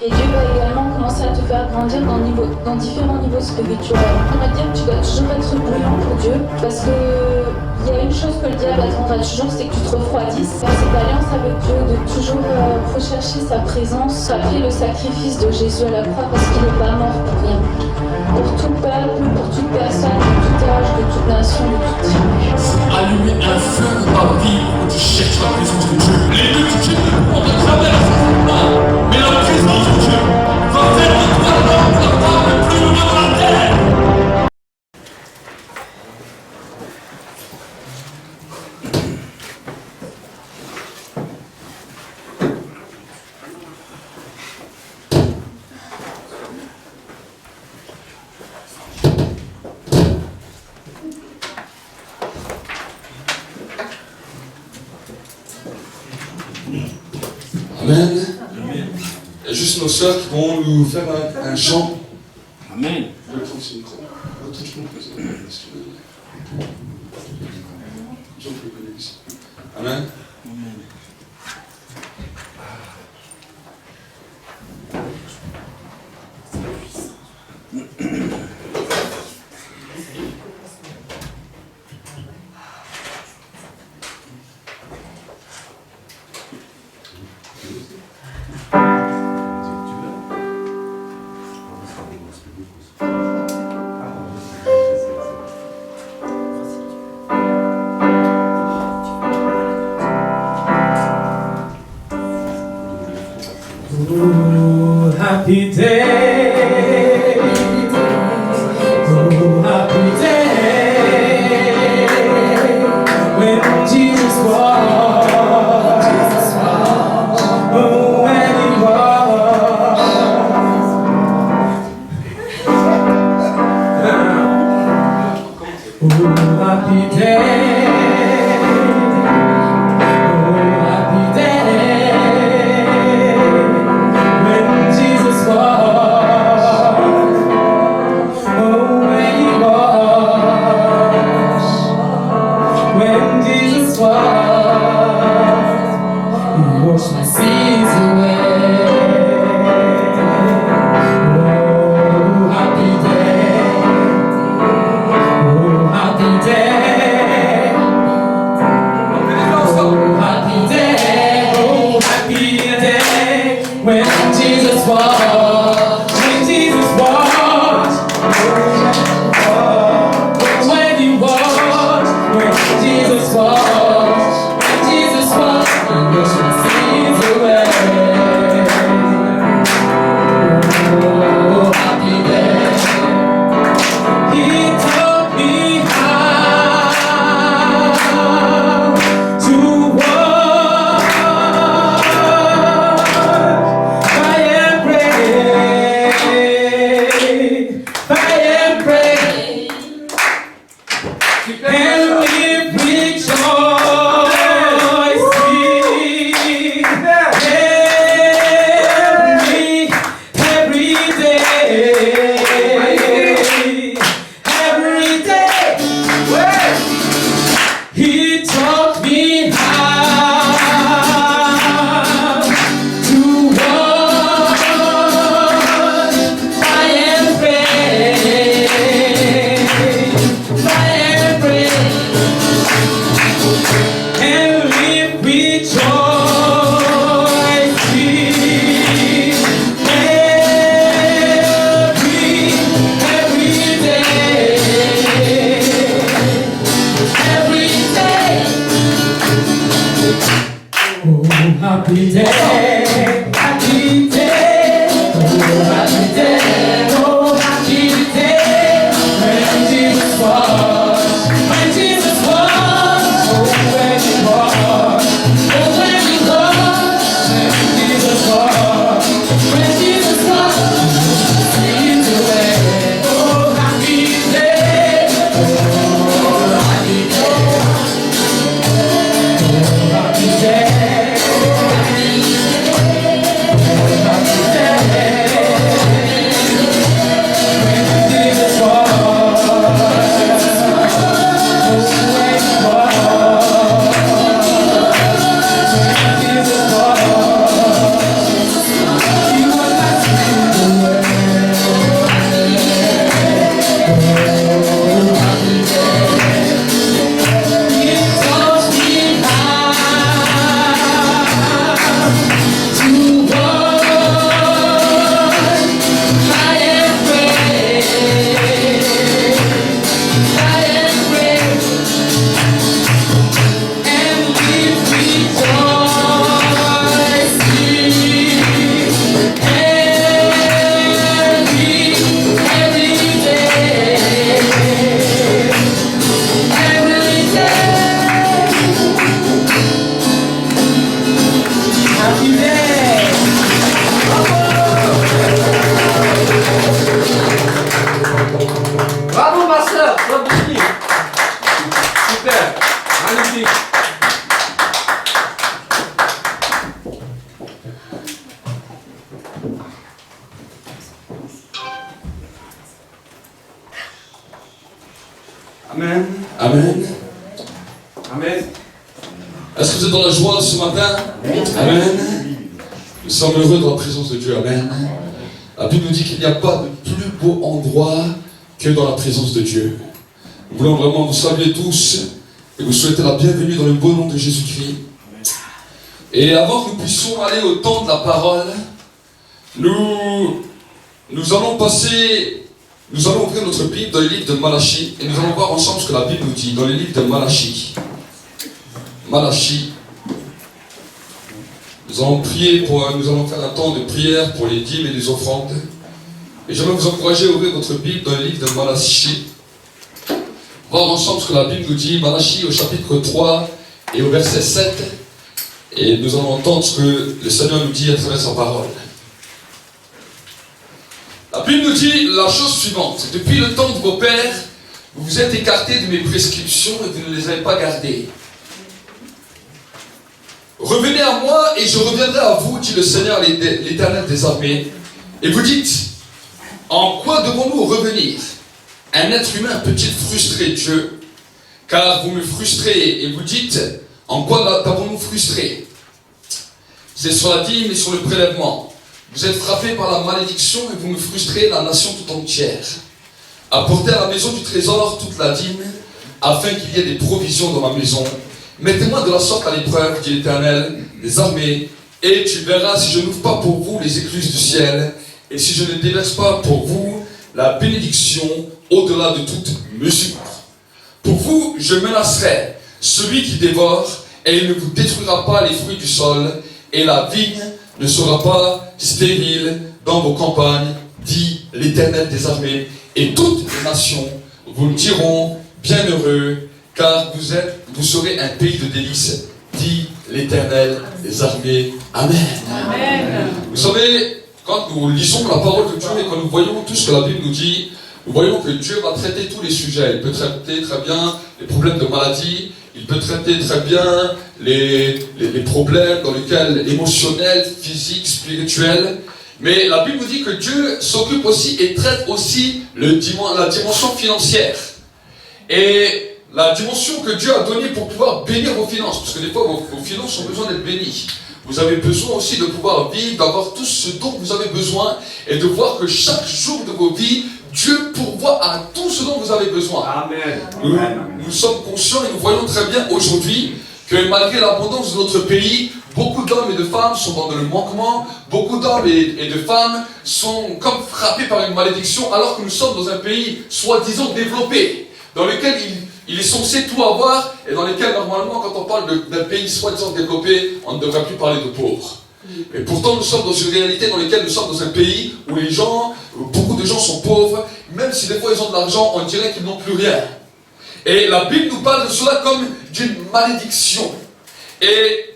Et Dieu va également commencer à te faire grandir dans différents niveaux spirituels. On va dire que tu dois toujours être bouillant pour Dieu, parce que il y a une chose que le diable attendra toujours, c'est que tu te refroidisses. Dans cette alliance avec Dieu, de toujours rechercher sa présence, rappeler le sacrifice de Jésus à la croix, parce qu'il n'est pas mort pour rien. Pour tout peuple, pour toute personne, de tout âge, de toute nation, de toute tribu. Allumer un feu dans ta vie où tu cherches la présence de Dieu. Les multitudes ne pourront te traverser pas, mais la présence de Dieu va faire de toi l'homme, la femme le plus heureux de la terre. Amen. Il y a juste nos sœurs qui vont nous faire un chant. Amen. Amen. Oh, happy day. Oh, happy day. When Jesus walked. Oh, when he walked. Oh, happy day. Happy day, happy day, oh happy day, oh happy day, when Jesus was, oh when he was, oh when he was, when Jesus was, sing away, oh happy day, oh happy day, oh happy day. You Amen. Amen. Amen. Est-ce que vous êtes dans la joie ce matin? Amen. Nous sommes heureux dans la présence de Dieu. Amen. La Bible nous dit qu'il n'y a pas de plus beau endroit que dans la présence de Dieu. Nous voulons vraiment vous saluer tous et vous souhaiter la bienvenue dans le beau nom de Jésus-Christ. Et avant que nous puissions aller au temps de la parole, nous allons ouvrir notre Bible dans le livre de Malachie et nous allons voir ensemble ce que la Bible nous dit dans le livre de Malachie. Malachie. Nous allons faire un temps de prière pour les dîmes et les offrandes. Et j'aimerais vous encourager à ouvrir votre Bible dans le livre de Malachie. Voir ensemble ce que la Bible nous dit, Malachie au chapitre 3 et au verset 7. Et nous allons entendre ce que le Seigneur nous dit à travers sa parole. La Bible nous dit la chose suivante. Depuis le temps de vos pères, vous vous êtes écartés de mes prescriptions et vous ne les avez pas gardées. Revenez à moi et je reviendrai à vous, dit le Seigneur l'Éternel des armées. Et vous dites, en quoi devons-nous revenir? Un être humain peut-il frustrer Dieu? Car vous me frustrez et vous dites, en quoi t'avons-nous frustré? C'est sur la dîme et sur le prélèvement. Vous êtes frappés par la malédiction et vous me frustrez la nation tout entière. Apportez à la maison du trésor toute la dîme, afin qu'il y ait des provisions dans ma maison. Mettez-moi de la sorte à l'épreuve, dit l'Éternel des armées, et tu verras si je n'ouvre pas pour vous les écluses du ciel, et si je ne déverse pas pour vous la bénédiction au-delà de toute mesure. Pour vous, je menacerai celui qui dévore, et il ne vous détruira pas les fruits du sol, et la vigne ne sera pas stérile dans vos campagnes, dit l'Éternel des armées. Et toutes les nations vous me diront, bienheureux, car vous serez un pays de délices, dit l'Éternel des armées. Amen. Amen. Vous savez, quand nous lisons la parole de Dieu et quand nous voyons tout ce que la Bible nous dit, nous voyons que Dieu va traiter tous les sujets. Il peut traiter très bien les problèmes de maladie, il peut traiter très bien les problèmes dans lesquels émotionnels, physiques, spirituels. Mais la Bible nous dit que Dieu s'occupe aussi et traite aussi la dimension financière. Et la dimension que Dieu a donnée pour pouvoir bénir vos finances. Parce que des fois, vos finances ont besoin d'être bénies. Vous avez besoin aussi de pouvoir vivre, d'avoir tout ce dont vous avez besoin et de voir que chaque jour de vos vies, Dieu pourvoit à tout ce dont vous avez besoin. Amen. Nous sommes conscients et nous voyons très bien aujourd'hui que malgré l'abondance de notre pays, beaucoup d'hommes et de femmes sont dans le manquement, beaucoup d'hommes et de femmes sont comme frappés par une malédiction alors que nous sommes dans un pays soi-disant développé, dans lequel il est censé tout avoir et dans lequel normalement quand on parle d'un pays soi-disant développé, on ne devrait plus parler de pauvres. Et pourtant nous sommes dans une réalité dans laquelle nous sommes dans un pays où beaucoup de gens sont pauvres, même si des fois ils ont de l'argent, on dirait qu'ils n'ont plus rien. Et la Bible nous parle de cela comme d'une malédiction. Et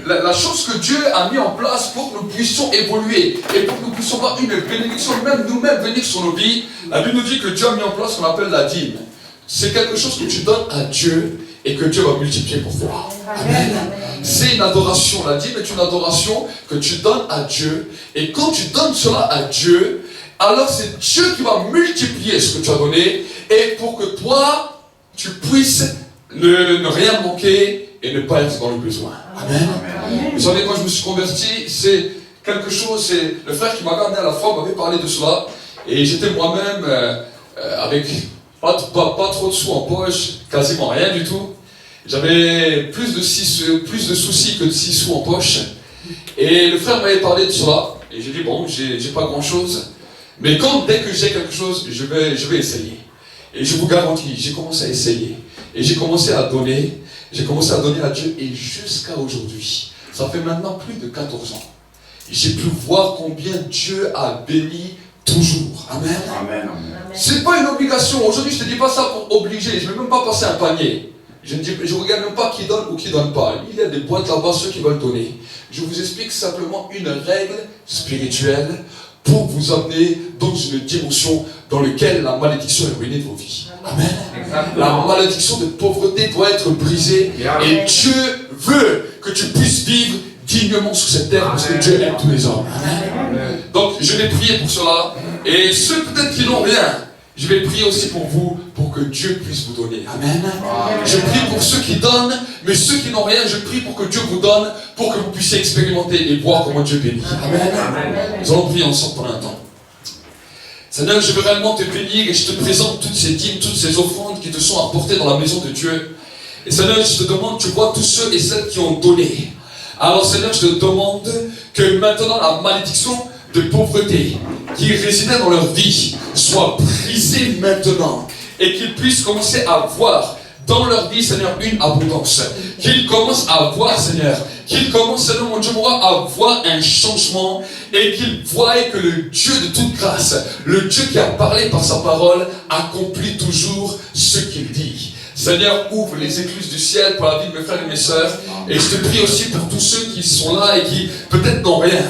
la chose que Dieu a mis en place pour que nous puissions évoluer et pour que nous puissions avoir une bénédiction, même nous-mêmes venir sur nos vies, la Bible nous dit que Dieu a mis en place ce qu'on appelle la dîme. C'est quelque chose que tu donnes à Dieu et que Dieu va multiplier pour toi. Amen. C'est une adoration. La dîme est une adoration que tu donnes à Dieu. Et quand tu donnes cela à Dieu, alors c'est Dieu qui va multiplier ce que tu as donné et pour que toi, tu puisses ne rien manquer et ne pas être dans le besoin. Amen. Amen. Vous savez, quand je me suis converti, c'est quelque chose, c'est le frère qui m'a amené à la foi m'avait parlé de cela. Et j'étais moi-même avec pas trop de sous en poche, quasiment rien du tout. J'avais plus de soucis que de 6 sous en poche. Et le frère m'avait parlé de cela. Et j'ai dit, bon, j'ai pas grand-chose. Mais dès que j'ai quelque chose, je vais essayer. Et je vous garantis, j'ai commencé à essayer. Et j'ai commencé à donner. J'ai commencé à donner à Dieu. Et jusqu'à aujourd'hui, ça fait maintenant plus de 14 ans. J'ai pu voir combien Dieu a béni toujours. Amen. Amen. C'est pas une obligation. Aujourd'hui, je ne te dis pas ça pour obliger. Je ne vais même pas passer un panier. Je ne regarde même pas qui donne ou qui ne donne pas. Il y a des boîtes là-bas, ceux qui veulent donner. Je vous explique simplement une règle spirituelle pour vous amener dans une dimension dans laquelle la malédiction est ruinée de vos vies. Amen. Exactement. La malédiction de pauvreté doit être brisée. Et Dieu veut que tu puisses vivre dignement sur cette terre parce que Dieu aime tous les hommes. Amen. Donc je vais prier pour cela. Et ceux peut-être qui n'ont rien, Je vais prier aussi pour vous, pour que Dieu puisse vous donner. Amen. Je prie pour ceux qui donnent, mais ceux qui n'ont rien, je prie pour que Dieu vous donne, pour que vous puissiez expérimenter et voir comment Dieu bénit. Amen. Nous allons prier ensemble pendant un temps. Seigneur, je veux réellement te bénir et je te présente toutes ces dîmes, toutes ces offrandes qui te sont apportées dans la maison de Dieu. Et Seigneur, je te demande, tu vois tous ceux et celles qui ont donné. Alors Seigneur, je te demande que maintenant la malédiction de pauvreté qui résidait dans leur vie soit brisée maintenant et qu'ils puissent commencer à voir dans leur vie, Seigneur, une abondance. Qu'ils commencent à voir, Seigneur, qu'ils commencent, Seigneur, mon Dieu, à voir un changement et qu'ils voient que le Dieu de toute grâce, le Dieu qui a parlé par sa parole, accomplit toujours ce qu'il dit. Seigneur, ouvre les écluses du ciel pour la vie de mes frères et mes sœurs. Et je te prie aussi pour tous ceux qui sont là et qui peut-être n'ont rien.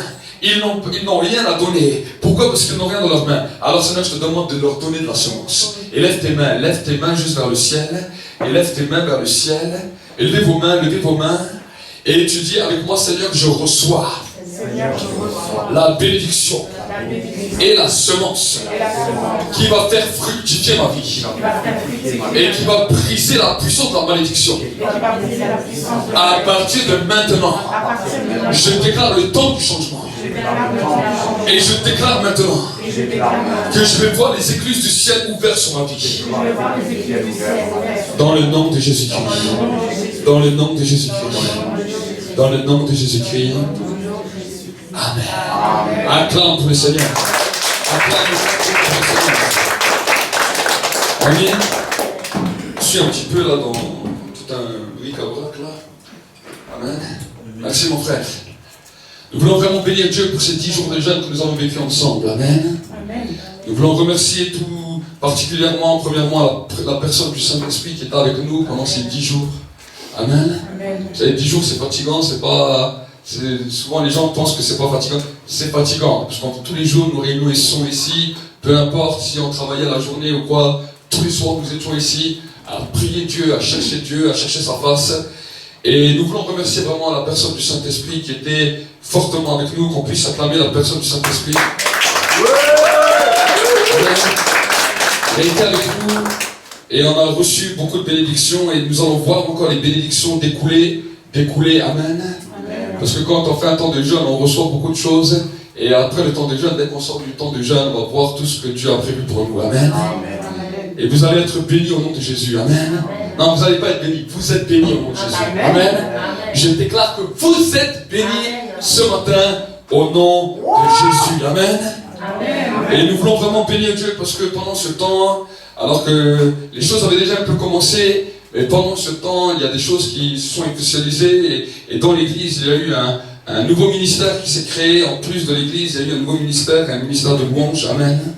Ils n'ont rien à donner. Pourquoi? Parce qu'ils n'ont rien dans leurs mains. Alors Seigneur, je te demande de leur donner de la semence. Et lève tes mains juste vers le ciel. Et lève tes mains vers le ciel. Et levez vos mains. Et tu dis avec moi, Seigneur, je reçois la bénédiction et la semence qui va faire fructifier ma vie et qui va briser la puissance de la malédiction. À partir de maintenant, je déclare le temps du changement. Et je déclare maintenant que je vais voir les écluses du ciel ouvertes sur ma vie. Dans le nom de Jésus-Christ. Dans le nom de Jésus-Christ. Dans le nom de Jésus-Christ. Amen. Acclame pour le Seigneur. Acclame pour le Seigneur. Amen. Je suis un petit peu là dans tout un bric-à-brac là. Amen. Merci mon frère. Nous voulons vraiment bénir Dieu pour ces 10 jours de jeûne que nous avons vécu ensemble. Amen. Nous voulons remercier tout particulièrement, premièrement, la personne du Saint-Esprit qui est avec nous pendant ces 10 jours. Amen. Vous savez, 10 jours c'est fatigant, c'est pas... Souvent les gens pensent que c'est pas fatigant. C'est fatigant, parce que tous les jours nos réunions sont ici, peu importe si on travaillait la journée ou quoi, tous les soirs nous étions ici à prier Dieu, à chercher sa face. Et nous voulons remercier vraiment la personne du Saint-Esprit qui était fortement avec nous, qu'on puisse acclamer la personne du Saint-Esprit. Elle était avec nous et on a reçu beaucoup de bénédictions et nous allons voir encore les bénédictions découler. Amen. Parce que quand on fait un temps de jeûne, on reçoit beaucoup de choses. Et après le temps de jeûne, dès qu'on sort du temps de jeûne, on va voir tout ce que Dieu a prévu pour nous. Amen. Et vous allez être bénis au nom de Jésus. Amen. Non, vous n'allez pas être bénis. Vous êtes bénis au nom de Jésus. Amen. Je déclare que vous êtes bénis ce matin au nom de Jésus. Amen. Et nous voulons vraiment bénir Dieu parce que pendant ce temps, alors que les choses avaient déjà un peu commencé, mais pendant ce temps, il y a des choses qui se sont officialisées et dans l'église, il y a eu un nouveau ministère qui s'est créé. En plus de l'église, il y a eu un nouveau ministère, un ministère de louange, amen,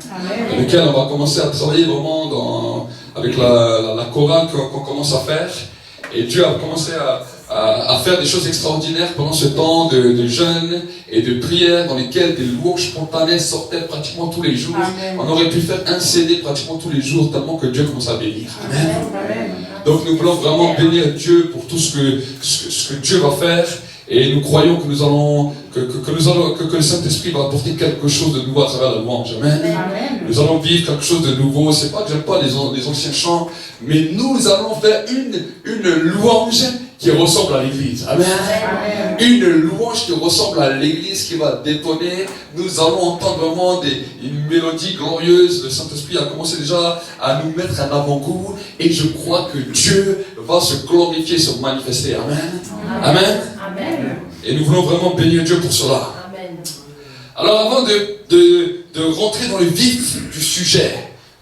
dans lequel on va commencer à travailler vraiment avec la chorale qu'on commence à faire. Et Dieu a commencé à faire des choses extraordinaires pendant ce temps de jeûne et de prière dans lesquels des louanges spontanées sortaient pratiquement tous les jours. Amen. On aurait pu faire un CD pratiquement tous les jours tellement que Dieu commence à bénir. Amen. Amen. Donc nous voulons vraiment bénir Dieu pour tout ce que Dieu va faire et nous croyons que que le Saint-Esprit va apporter quelque chose de nouveau à travers la louange. Amen. Amen. Nous allons vivre quelque chose de nouveau. C'est pas que j'aime pas les anciens chants, mais nous allons faire une louange qui ressemble à l'église. Amen. Amen. Une louange qui ressemble à l'église qui va détonner. Nous allons entendre vraiment une mélodie glorieuse. Le Saint-Esprit a commencé déjà à nous mettre un avant-goût et je crois que Dieu va se glorifier, se manifester. Amen. Amen. Amen. Et nous voulons vraiment bénir Dieu pour cela. Amen. Alors avant de rentrer dans le vif du sujet,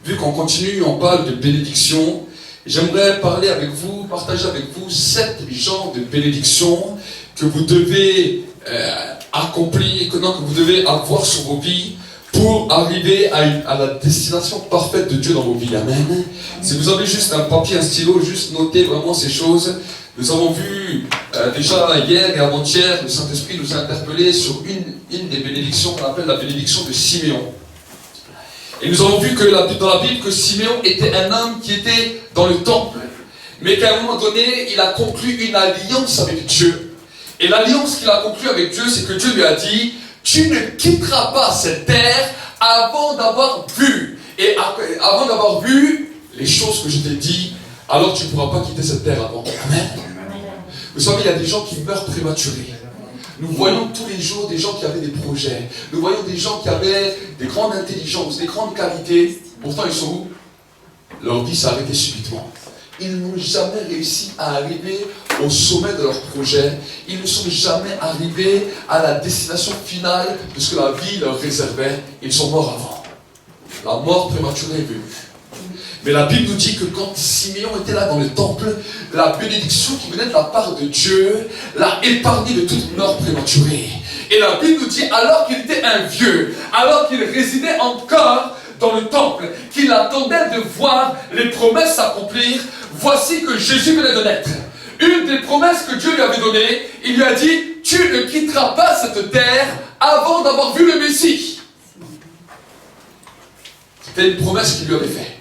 vu qu'on continue, on parle de bénédiction, j'aimerais partager avec vous 7 genres de bénédictions que vous devez accomplir, que vous devez avoir sur vos vies pour arriver à la destination parfaite de Dieu dans vos vies. Amen. Si vous avez juste un papier, un stylo, juste notez vraiment ces choses. Nous avons vu déjà hier et avant-hier, le Saint-Esprit nous a interpellés sur une des bénédictions qu'on appelle la bénédiction de Siméon. Et nous avons vu que dans la Bible que Siméon était un homme qui était dans le temple, mais qu'à un moment donné, il a conclu une alliance avec Dieu. Et l'alliance qu'il a conclue avec Dieu, c'est que Dieu lui a dit, tu ne quitteras pas cette terre avant d'avoir vu Et avant d'avoir vu les choses que je t'ai dit, alors tu ne pourras pas quitter cette terre avant. Amen. Vous savez, il y a des gens qui meurent prématurés. Nous voyons tous les jours des gens qui avaient des projets. Nous voyons des gens qui avaient des grandes intelligences, des grandes qualités. Pourtant, ils sont où? Leur vie s'est arrêtée subitement. Ils n'ont jamais réussi à arriver au sommet de leur projet. Ils ne sont jamais arrivés à la destination finale de ce que la vie leur réservait. Ils sont morts avant. La mort prématurée est venue. Mais la Bible nous dit que quand Siméon était là dans le temple, la bénédiction qui venait de la part de Dieu l'a épargné de toute mort prématurée. Et la Bible nous dit, alors qu'il était un vieux, alors qu'il résidait encore dans le temple, qu'il attendait de voir les promesses s'accomplir, voici que Jésus venait de naître. Une des promesses que Dieu lui avait données, il lui a dit, tu ne quitteras pas cette terre avant d'avoir vu le Messie. C'était une promesse qu'il lui avait faite.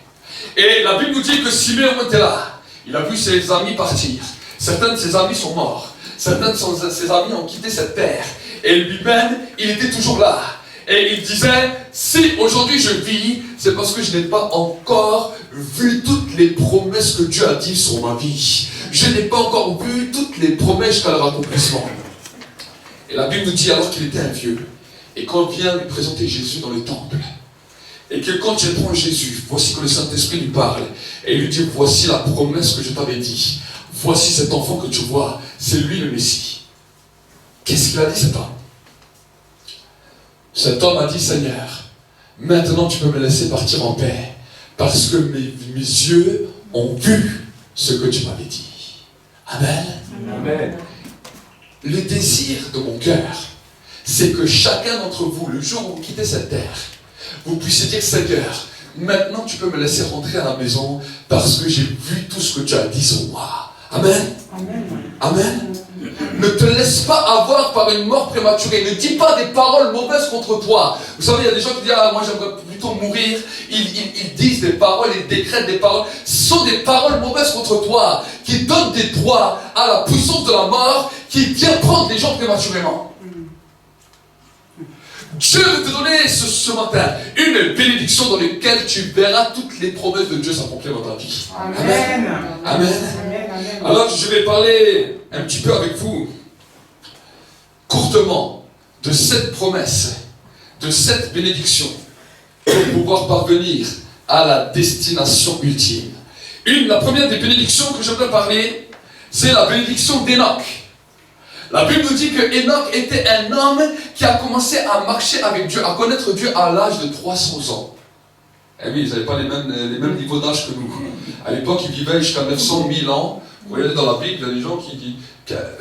Et la Bible nous dit que Siméon était là. Il a vu ses amis partir. Certains de ses amis sont morts. Certains de ses amis ont quitté cette terre. Et lui-même, il était toujours là. Et il disait, si aujourd'hui je vis, c'est parce que je n'ai pas encore vu toutes les promesses que Dieu a dit sur ma vie. Je n'ai pas encore vu toutes les promesses jusqu'à leur accomplissement. Et la Bible nous dit alors qu'il était un vieux, et qu'on vient lui présenter Jésus dans le temple, et que quand il prend Jésus, voici que le Saint-Esprit lui parle, et il lui dit, voici la promesse que je t'avais dit. Voici cet enfant que tu vois, c'est lui le Messie. Qu'est-ce qu'il a dit cet homme? Cet homme a dit, Seigneur, maintenant tu peux me laisser partir en paix, parce que mes yeux ont vu ce que tu m'avais dit. Amen. Amen. Le désir de mon cœur, c'est que chacun d'entre vous, le jour où vous quittez cette terre, vous puissiez dire, Seigneur, maintenant tu peux me laisser rentrer à la maison parce que j'ai vu tout ce que tu as dit sur moi. Amen. Amen. Amen. Ne te laisse pas avoir par une mort prématurée. Ne dis pas des paroles mauvaises contre toi. Vous savez, il y a des gens qui disent, ah, moi j'aimerais plutôt mourir. Ils disent des paroles, ils décrètent des paroles. Ce sont des paroles mauvaises contre toi, qui donnent des droits à la puissance de la mort, qui vient prendre les gens prématurément. Dieu veut te donner ce matin une bénédiction dans laquelle tu verras toutes les promesses de Dieu s'accomplir dans ta vie. Amen. Amen. Amen. Amen. Alors je vais parler un petit peu avec vous, courtement, de cette promesse, de cette bénédiction, pour pouvoir parvenir à la destination ultime. La première des bénédictions que j'aimerais parler, c'est la bénédiction d'Enoch. La Bible nous dit que Enoch était un homme qui a commencé à marcher avec Dieu, à connaître Dieu à l'âge de 300 ans. Eh oui, ils n'avaient pas les mêmes niveaux d'âge que nous. À l'époque, ils vivaient jusqu'à 900, 1000 ans. Vous voyez dans la Bible, il y a des gens qui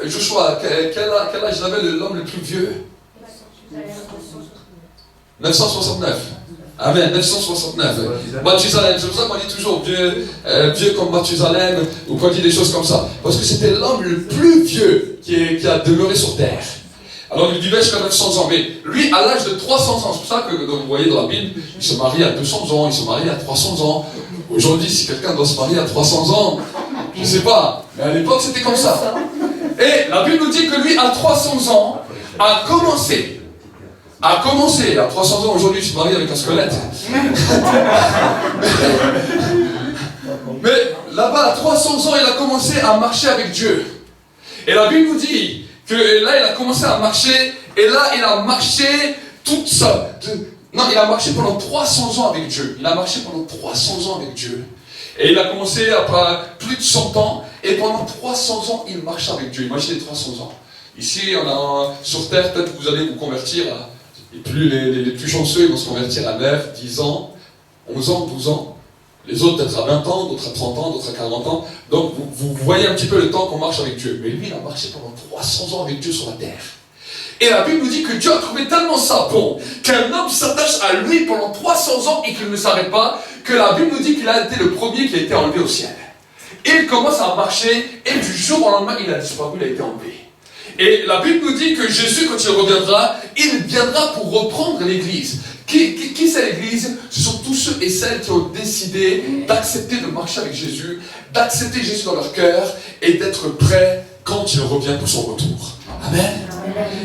Joshua, quel âge avait l'homme le plus vieux? 969. Amen, 969. Mathusalem, c'est pour ça qu'on dit toujours vieux comme Mathusalem, ou qu'on dit des choses comme ça. Parce que c'était l'homme le plus vieux qui a demeuré sur terre. Alors il vivait jusqu'à 900 ans, mais lui à l'âge de 300 ans, c'est pour ça que vous voyez dans la Bible, il se marie à 200 ans, il se marie à 300 ans. Aujourd'hui, si quelqu'un doit se marier à 300 ans, je ne sais pas, mais à l'époque c'était comme ça. Et la Bible nous dit que lui à 300 ans a commencé à 300 ans, aujourd'hui je suis marié avec un squelette. Mais là-bas, à 300 ans, il a commencé à marcher avec Dieu. Et la Bible nous dit que là, il a commencé à marcher, et là, il a marché toute seule. Non, il a marché pendant 300 ans avec Dieu. Il a marché pendant 300 ans avec Dieu. Et il a commencé après plus de 100 ans, et pendant 300 ans, il marche avec Dieu. Imaginez 300 ans. Ici, sur terre, peut-être que vous allez vous convertir à... Et plus les plus chanceux, ils vont se convertir à 9, 10 ans, 11 ans, 12 ans. Les autres peut-être à 20 ans, d'autres à 30 ans, d'autres à 40 ans. Donc vous voyez un petit peu le temps qu'on marche avec Dieu. Mais lui, il a marché pendant 300 ans avec Dieu sur la terre. Et la Bible nous dit que Dieu a trouvé tellement ça bon qu'un homme s'attache à lui pendant 300 ans et qu'il ne s'arrête pas, que la Bible nous dit qu'il a été le premier qui a été enlevé au ciel. Et il commence à marcher et du jour au lendemain, il a disparu, il a été enlevé. Et la Bible nous dit que Jésus, quand il reviendra, il viendra pour reprendre l'Église. Qui c'est l'Église? Ce sont tous ceux et celles qui ont décidé d'accepter de marcher avec Jésus, d'accepter Jésus dans leur cœur et d'être prêts quand il revient pour son retour. Amen.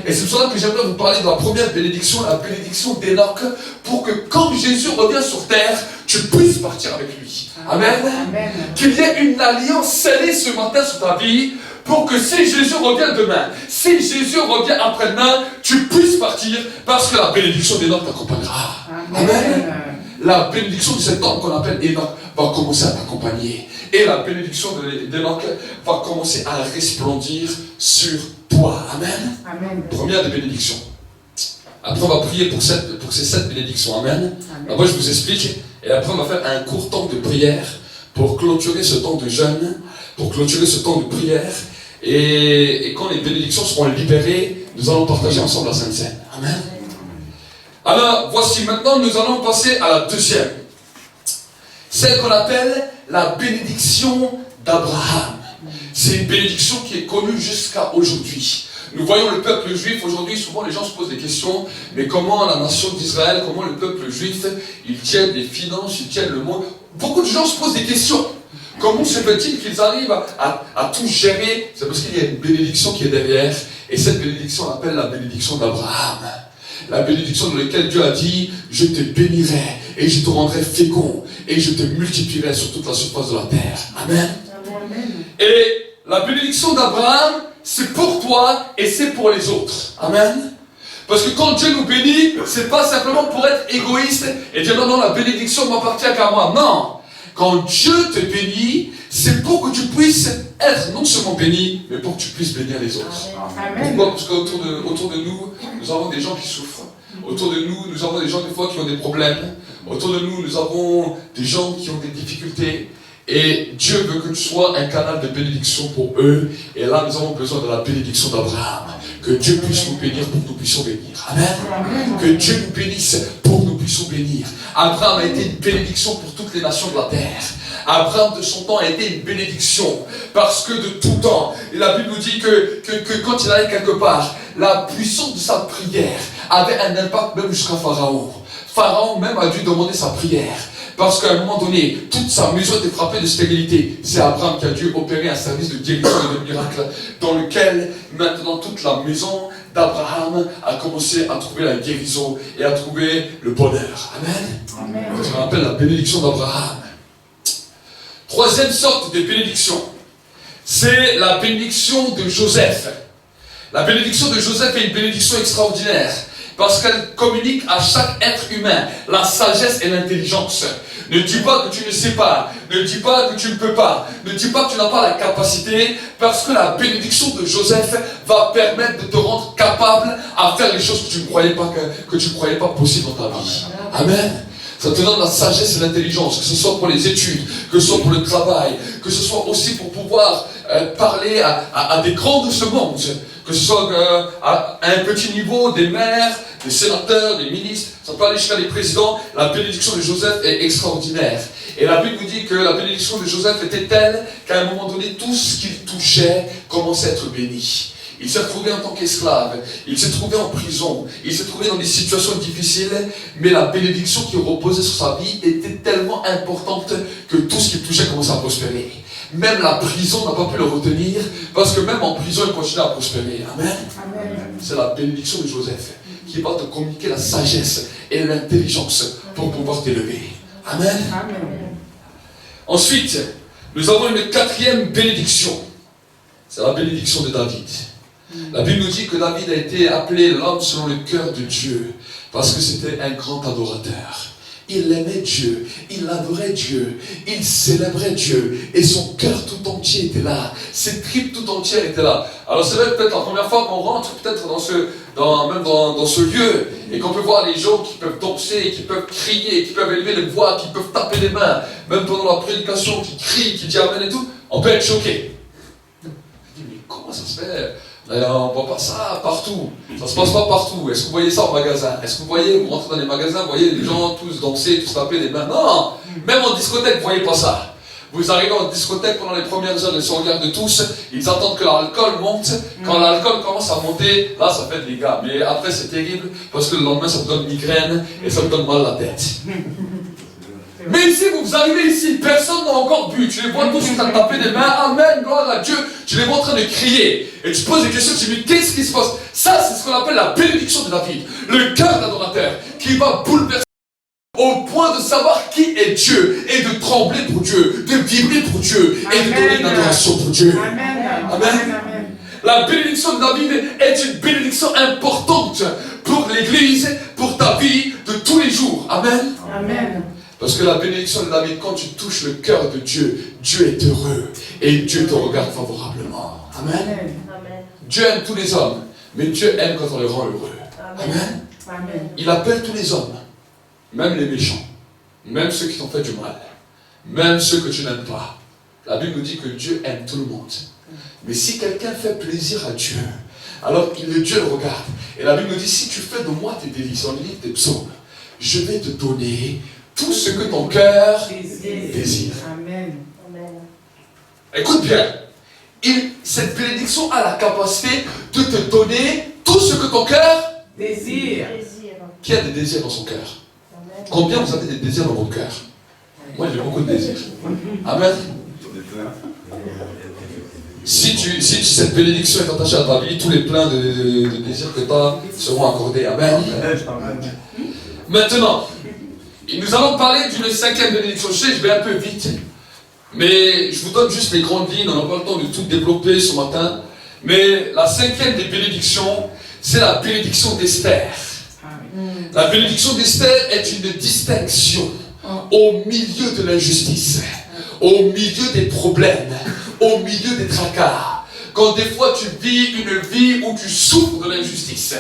Et c'est pour cela que j'aimerais vous parler de la première bénédiction, la bénédiction d'Enoch, pour que quand Jésus revient sur terre, tu puisses partir avec lui. Amen. Amen. Qu'il y ait une alliance scellée ce matin sur ta vie, pour que si Jésus revient demain, si Jésus revient après-demain, tu puisses partir, parce que la bénédiction d'Enoch t'accompagnera. Amen. La bénédiction de cet homme qu'on appelle Enoch va commencer à t'accompagner. Et la bénédiction d'Enoch va commencer à resplendir sur toi. Amen. Amen. Première des bénédictions. Après, on va prier pour ces 7 bénédictions. Amen. Moi, je vous explique. Et après, on va faire un court temps de prière pour clôturer ce temps de jeûne, pour clôturer ce temps de prière. Et quand les bénédictions seront libérées, nous allons partager ensemble la Sainte Seine. Amen. Alors, voici maintenant, nous allons passer à la deuxième. Celle qu'on appelle la bénédiction d'Abraham. C'est une bénédiction qui est connue jusqu'à aujourd'hui. Nous voyons le peuple juif aujourd'hui, souvent les gens se posent des questions, mais comment la nation d'Israël, comment le peuple juif, ils tiennent les finances, ils tiennent le monde. Beaucoup de gens se posent des questions. Comment se fait-il qu'ils arrivent à tout gérer? C'est parce qu'il y a une bénédiction qui est derrière, et cette bénédiction on l'appelle la bénédiction d'Abraham. La bénédiction dans laquelle Dieu a dit, je te bénirai, et je te rendrai fécond, et je te multiplierai sur toute la surface de la terre. Amen. Amen. Et la bénédiction d'Abraham, c'est pour toi et c'est pour les autres. Amen. Parce que quand Dieu nous bénit, c'est pas simplement pour être égoïste et dire non, non, la bénédiction m'appartient qu'à moi. Non. Quand Dieu te bénit, c'est pour que tu puisses être non seulement béni, mais pour que tu puisses bénir les autres. Amen. Pourquoi? Parce qu'autour de nous, nous avons des gens qui souffrent. Autour de nous, nous avons des gens des fois qui ont des problèmes. Autour de nous, nous avons des gens qui ont des difficultés. Et Dieu veut que tu sois un canal de bénédiction pour eux. Et là, nous avons besoin de la bénédiction d'Abraham. Que Dieu puisse nous bénir pour que nous puissions bénir. Amen. Que Dieu nous bénisse pour que nous puissions bénir. Abraham a été une bénédiction pour toutes les nations de la terre. Abraham de son temps a été une bénédiction. Parce que de tout temps, la Bible nous dit que quand il allait quelque part, la puissance de sa prière avait un impact même jusqu'à Pharaon. Pharaon même a dû demander sa prière. Parce qu'à un moment donné, toute sa maison était frappée de stérilité. C'est Abraham qui a dû opérer un service de guérison et de miracle dans lequel maintenant toute la maison d'Abraham a commencé à trouver la guérison et à trouver le bonheur. Amen. Amen. C'est ce qu'on appelle la bénédiction d'Abraham. Troisième sorte de bénédiction, c'est la bénédiction de Joseph. La bénédiction de Joseph est une bénédiction extraordinaire. Parce qu'elle communique à chaque être humain la sagesse et l'intelligence. Ne dis pas que tu ne sais pas. Ne dis pas que tu ne peux pas. Ne dis pas que tu n'as pas la capacité. Parce que la bénédiction de Joseph va permettre de te rendre capable à faire les choses que tu ne croyais pas possibles dans ta vie. Amen. Ça te donne la sagesse et l'intelligence, que ce soit pour les études, que ce soit pour le travail, que ce soit aussi pour pouvoir parler à des grands de ce monde. Que ce soit à un petit niveau, des maires, des sénateurs, des ministres, ça peut aller jusqu'à des présidents. La bénédiction de Joseph est extraordinaire. Et la Bible nous dit que la bénédiction de Joseph était telle qu'à un moment donné, tout ce qu'il touchait commençait à être béni. Il s'est retrouvé en tant qu'esclave, il s'est trouvé en prison, il s'est trouvé dans des situations difficiles, mais la bénédiction qui reposait sur sa vie était tellement importante que tout ce qu'il touchait commençait à prospérer. Même la prison n'a pas pu le retenir, parce que même en prison, il continuait à prospérer. Amen. Amen. C'est la bénédiction de Joseph qui va te communiquer la sagesse et l'intelligence pour pouvoir t'élever. Amen. Amen. Ensuite, nous avons une quatrième bénédiction. C'est la bénédiction de David. La Bible nous dit que David a été appelé l'homme selon le cœur de Dieu, parce que c'était un grand adorateur. Il aimait Dieu, il adorait Dieu, il célébrait Dieu, et son cœur tout entier était là, ses tripes tout entières étaient là. Alors c'est vrai, peut-être la première fois qu'on rentre, peut-être même dans ce lieu, et qu'on peut voir les gens qui peuvent danser, qui peuvent crier, qui peuvent élever les voix, qui peuvent taper les mains, même pendant la prédication, qui crient, qui disent amen et tout, on peut être choqué. On dit, mais comment ça se fait? On ne voit pas ça partout. Ça ne se passe pas partout. Est-ce que vous voyez ça en magasin? Est-ce que vous voyez, vous rentrez dans les magasins, vous voyez les gens tous danser, tous taper les mains? Non! Même en discothèque, vous ne voyez pas ça. Vous arrivez en discothèque pendant les premières heures, ils se regardent tous, ils attendent que l'alcool monte. Quand l'alcool commence à monter, là ça fait des dégâts. Mais après c'est terrible, parce que le lendemain ça vous donne migraine et ça vous donne mal à la tête. Mais ici, vous arrivez ici, personne n'a encore bu. Tu les vois tous en train de taper des mains. Amen, gloire à Dieu. Tu les vois en train de crier. Et tu poses des questions, tu dis, qu'est-ce qui se passe? Ça, c'est ce qu'on appelle la bénédiction de David. Le cœur d'adorateur qui va bouleverser au point de savoir qui est Dieu et de trembler pour Dieu, de vibrer pour Dieu et de donner une adoration pour Dieu. Amen. La bénédiction de David est une bénédiction importante pour l'Église, pour ta vie de tous les jours. Amen. Parce que la bénédiction de David, quand tu touches le cœur de Dieu, Dieu est heureux et Dieu te regarde favorablement. Amen. Dieu aime tous les hommes, mais Dieu aime quand on les rend heureux. Amen. Il appelle tous les hommes, même les méchants, même ceux qui t'ont fait du mal, même ceux que tu n'aimes pas. La Bible nous dit que Dieu aime tout le monde. Mais si quelqu'un fait plaisir à Dieu, alors Dieu le regarde. Et la Bible nous dit, si tu fais de moi tes délices, on lit tes psaumes, je vais te donner tout ce que ton cœur désire. Amen. Écoute bien, cette bénédiction a la capacité de te donner tout ce que ton cœur désire. Qui a des désirs dans son cœur? Combien vous avez des désirs dans votre cœur? Moi j'ai beaucoup de désirs. Amen. Si cette bénédiction est attachée à ta vie, tous les pleins de désirs que tu as seront accordés. Amen. Maintenant, nous allons parler d'une cinquième bénédiction. Je vais un peu vite, mais je vous donne juste les grandes lignes. On n'a pas le temps de tout développer ce matin. Mais la cinquième des bénédictions, c'est la bénédiction d'Esther. La bénédiction d'Esther est une distinction au milieu de l'injustice, au milieu des problèmes, au milieu des tracas. Quand des fois tu vis une vie où tu souffres de l'injustice,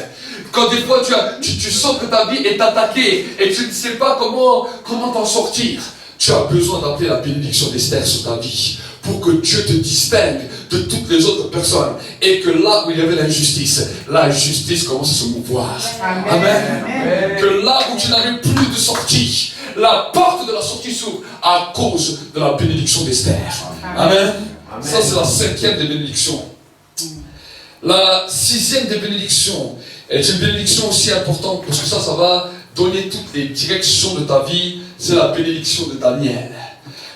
quand des fois tu sens que ta vie est attaquée et tu ne sais pas comment t'en sortir, tu as besoin d'appeler la bénédiction d'Esther sur ta vie pour que Dieu te distingue de toutes les autres personnes et que là où il y avait l'injustice, la justice commence à se mouvoir. Amen. Que là où tu n'avais plus de sortie, la porte de la sortie s'ouvre à cause de la bénédiction d'Esther. Amen. Ça, c'est la cinquième des bénédictions. La sixième des bénédictions est une bénédiction aussi importante parce que ça va donner toutes les directions de ta vie. C'est la bénédiction de Daniel.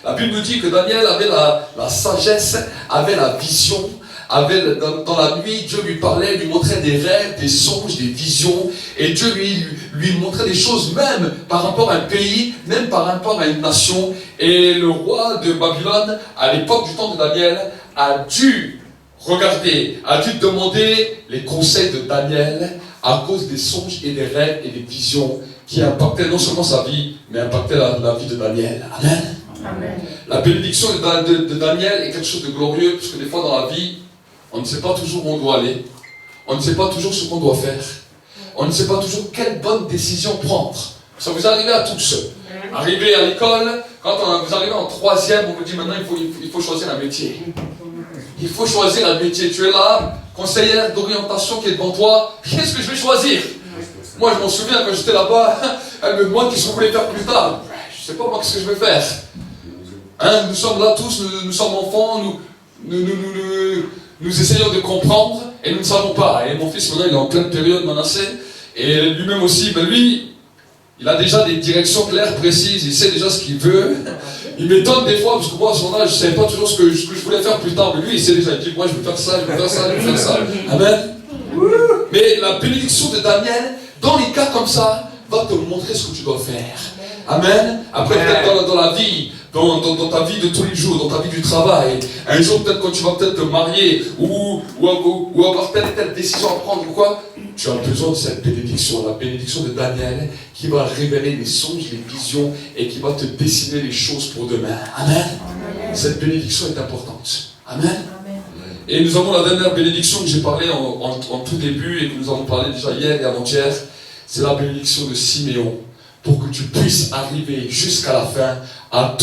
La Bible nous dit que Daniel avait la sagesse, avait la vision, dans la nuit, Dieu lui parlait, lui montrait des rêves, des songes, des visions, et Dieu lui montrait des choses même par rapport à un pays, même par rapport à une nation. Et le roi de Babylone, à l'époque du temps de Daniel, a dû regarder, a dû demander les conseils de Daniel à cause des songes et des rêves et des visions qui impactaient non seulement sa vie, mais impactaient la vie de Daniel. Amen. Amen. La bénédiction de Daniel est quelque chose de glorieux, parce que des fois dans la vie, on ne sait pas toujours où on doit aller, on ne sait pas toujours ce qu'on doit faire, on ne sait pas toujours quelle bonne décision prendre. Ça vous arrive à tous. Arrivé à l'école, quand vous arrivez en troisième, on vous dit maintenant il faut choisir un métier. Il faut choisir un métier. Tu es là, conseillère d'orientation qui est devant toi, qu'est-ce que je vais choisir? Moi je m'en souviens quand j'étais là-bas, elle me demande qu'est-ce qu'on voulait faire plus tard. Je ne sais pas moi qu'est-ce que je vais faire. Hein, nous sommes là tous, nous sommes enfants, nous essayons de comprendre et nous ne savons pas. Et mon fils maintenant il est en pleine période Manassé, et lui-même aussi, ben lui, il a déjà des directions claires, précises, il sait déjà ce qu'il veut. Il m'étonne des fois, parce que moi à son âge, je ne savais pas toujours ce que je voulais faire plus tard, mais lui il sait déjà, il dit moi je veux faire ça, je veux faire ça, je veux faire ça. Amen. Mais la bénédiction de Daniel, dans les cas comme ça, va te montrer ce que tu dois faire. Amen. Après peut-être dans la vie, dans ta vie de tous les jours, dans ta vie du travail, un jour peut-être quand tu vas peut-être te marier ou avoir telle décision à prendre ou quoi, tu as besoin de cette bénédiction, la bénédiction de Daniel qui va révéler les songes, les visions et qui va te dessiner les choses pour demain. Amen. Cette bénédiction est importante. Amen. Et nous avons la dernière bénédiction que j'ai parlé en tout début et que nous avons parlé déjà hier et avant-hier, c'est la bénédiction de Siméon. Pour que tu puisses arriver jusqu'à la fin à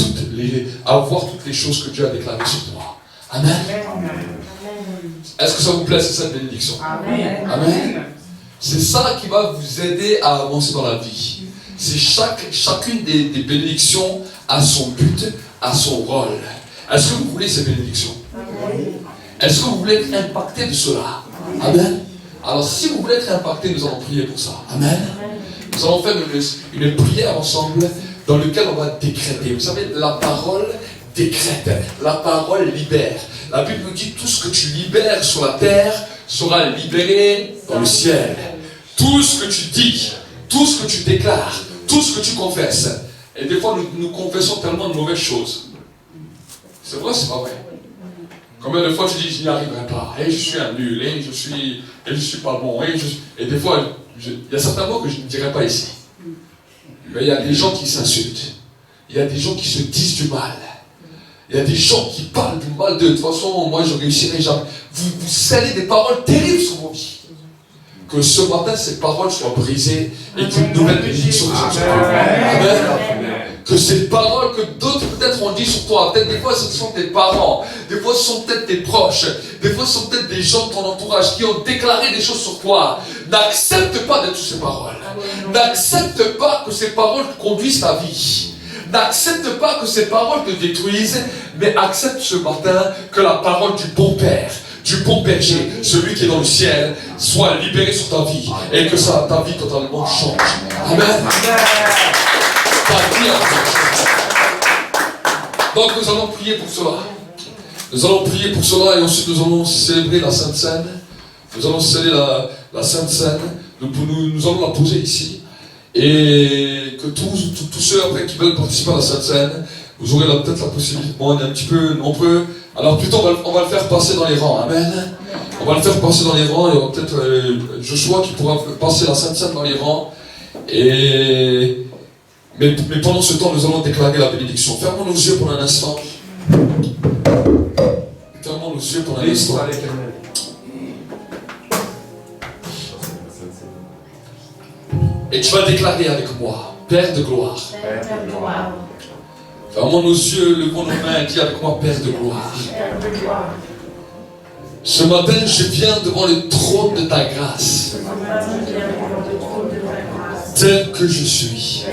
voir toutes les choses que Dieu a déclarées sur toi. Amen. Est-ce que ça vous plaît, c'est cette bénédiction? Amen. Amen. C'est ça qui va vous aider à avancer dans la vie. C'est chacune des bénédictions a son but, a son rôle. Est-ce que vous voulez ces bénédictions? Est-ce que vous voulez être impacté de cela? Amen. Alors si vous voulez être impacté, nous allons prier pour ça. Amen. Nous allons faire une prière ensemble dans lequel on va décréter. Vous savez, la parole décrète, la parole libère. La Bible nous dit tout ce que tu libères sur la terre sera libéré dans le ciel. Tout ce que tu dis, tout ce que tu déclares, tout ce que tu confesses. Et des fois, nous confessons tellement de mauvaises choses. C'est vrai, c'est pas vrai. Combien de fois tu dis, je n'y arriverai pas, et je suis un nul, et je suis pas bon, et des fois, il y a certains mots que je ne dirais pas ici. Mais il y a des gens qui s'insultent. Il y a des gens qui se disent du mal. Il y a des gens qui parlent du mal de toute façon, moi je réussirai jamais. Vous scellez des paroles terribles sur vos vies. Que ce matin, ces paroles soient brisées et qu'une nouvelle bénédiction soit sur toi. Amen. Que ces paroles que d'autres peut-être ont dit sur toi, peut-être des fois ce sont tes parents, des fois ce sont peut-être tes proches, des fois ce sont peut-être des gens de ton entourage qui ont déclaré des choses sur toi. N'accepte pas de toutes ces paroles. N'accepte pas que ces paroles conduisent ta vie. N'accepte pas que ces paroles te détruisent, mais accepte ce matin que la parole du bon Père, du bon berger, celui qui est dans le ciel, soit libéré sur ta vie et que ta vie totalement change. Amen. Ta vie a changé. Donc nous allons prier pour cela. Nous allons prier pour cela et ensuite nous allons célébrer la Sainte Seine. Nous allons célébrer la Sainte Seine. Nous allons la poser ici. Et que tous ceux après qui veulent participer à la Sainte Seine, vous aurez peut-être la possibilité. Bon, on est un petit peu nombreux. Alors plutôt on va le faire passer dans les rangs. Amen. On va le faire passer dans les rangs. Il y aura peut-être Joshua qui pourra passer la Sainte Seine dans les rangs. Mais pendant ce temps, nous allons déclarer la bénédiction. Fermons nos yeux pour un instant. Fermons nos yeux pour un instant. Et tu vas déclarer avec moi, Père de gloire. Fermons nos yeux, levons nos mains et dis avec moi, Père de gloire. Ce matin, je viens devant le trône de ta grâce. Tel que je suis.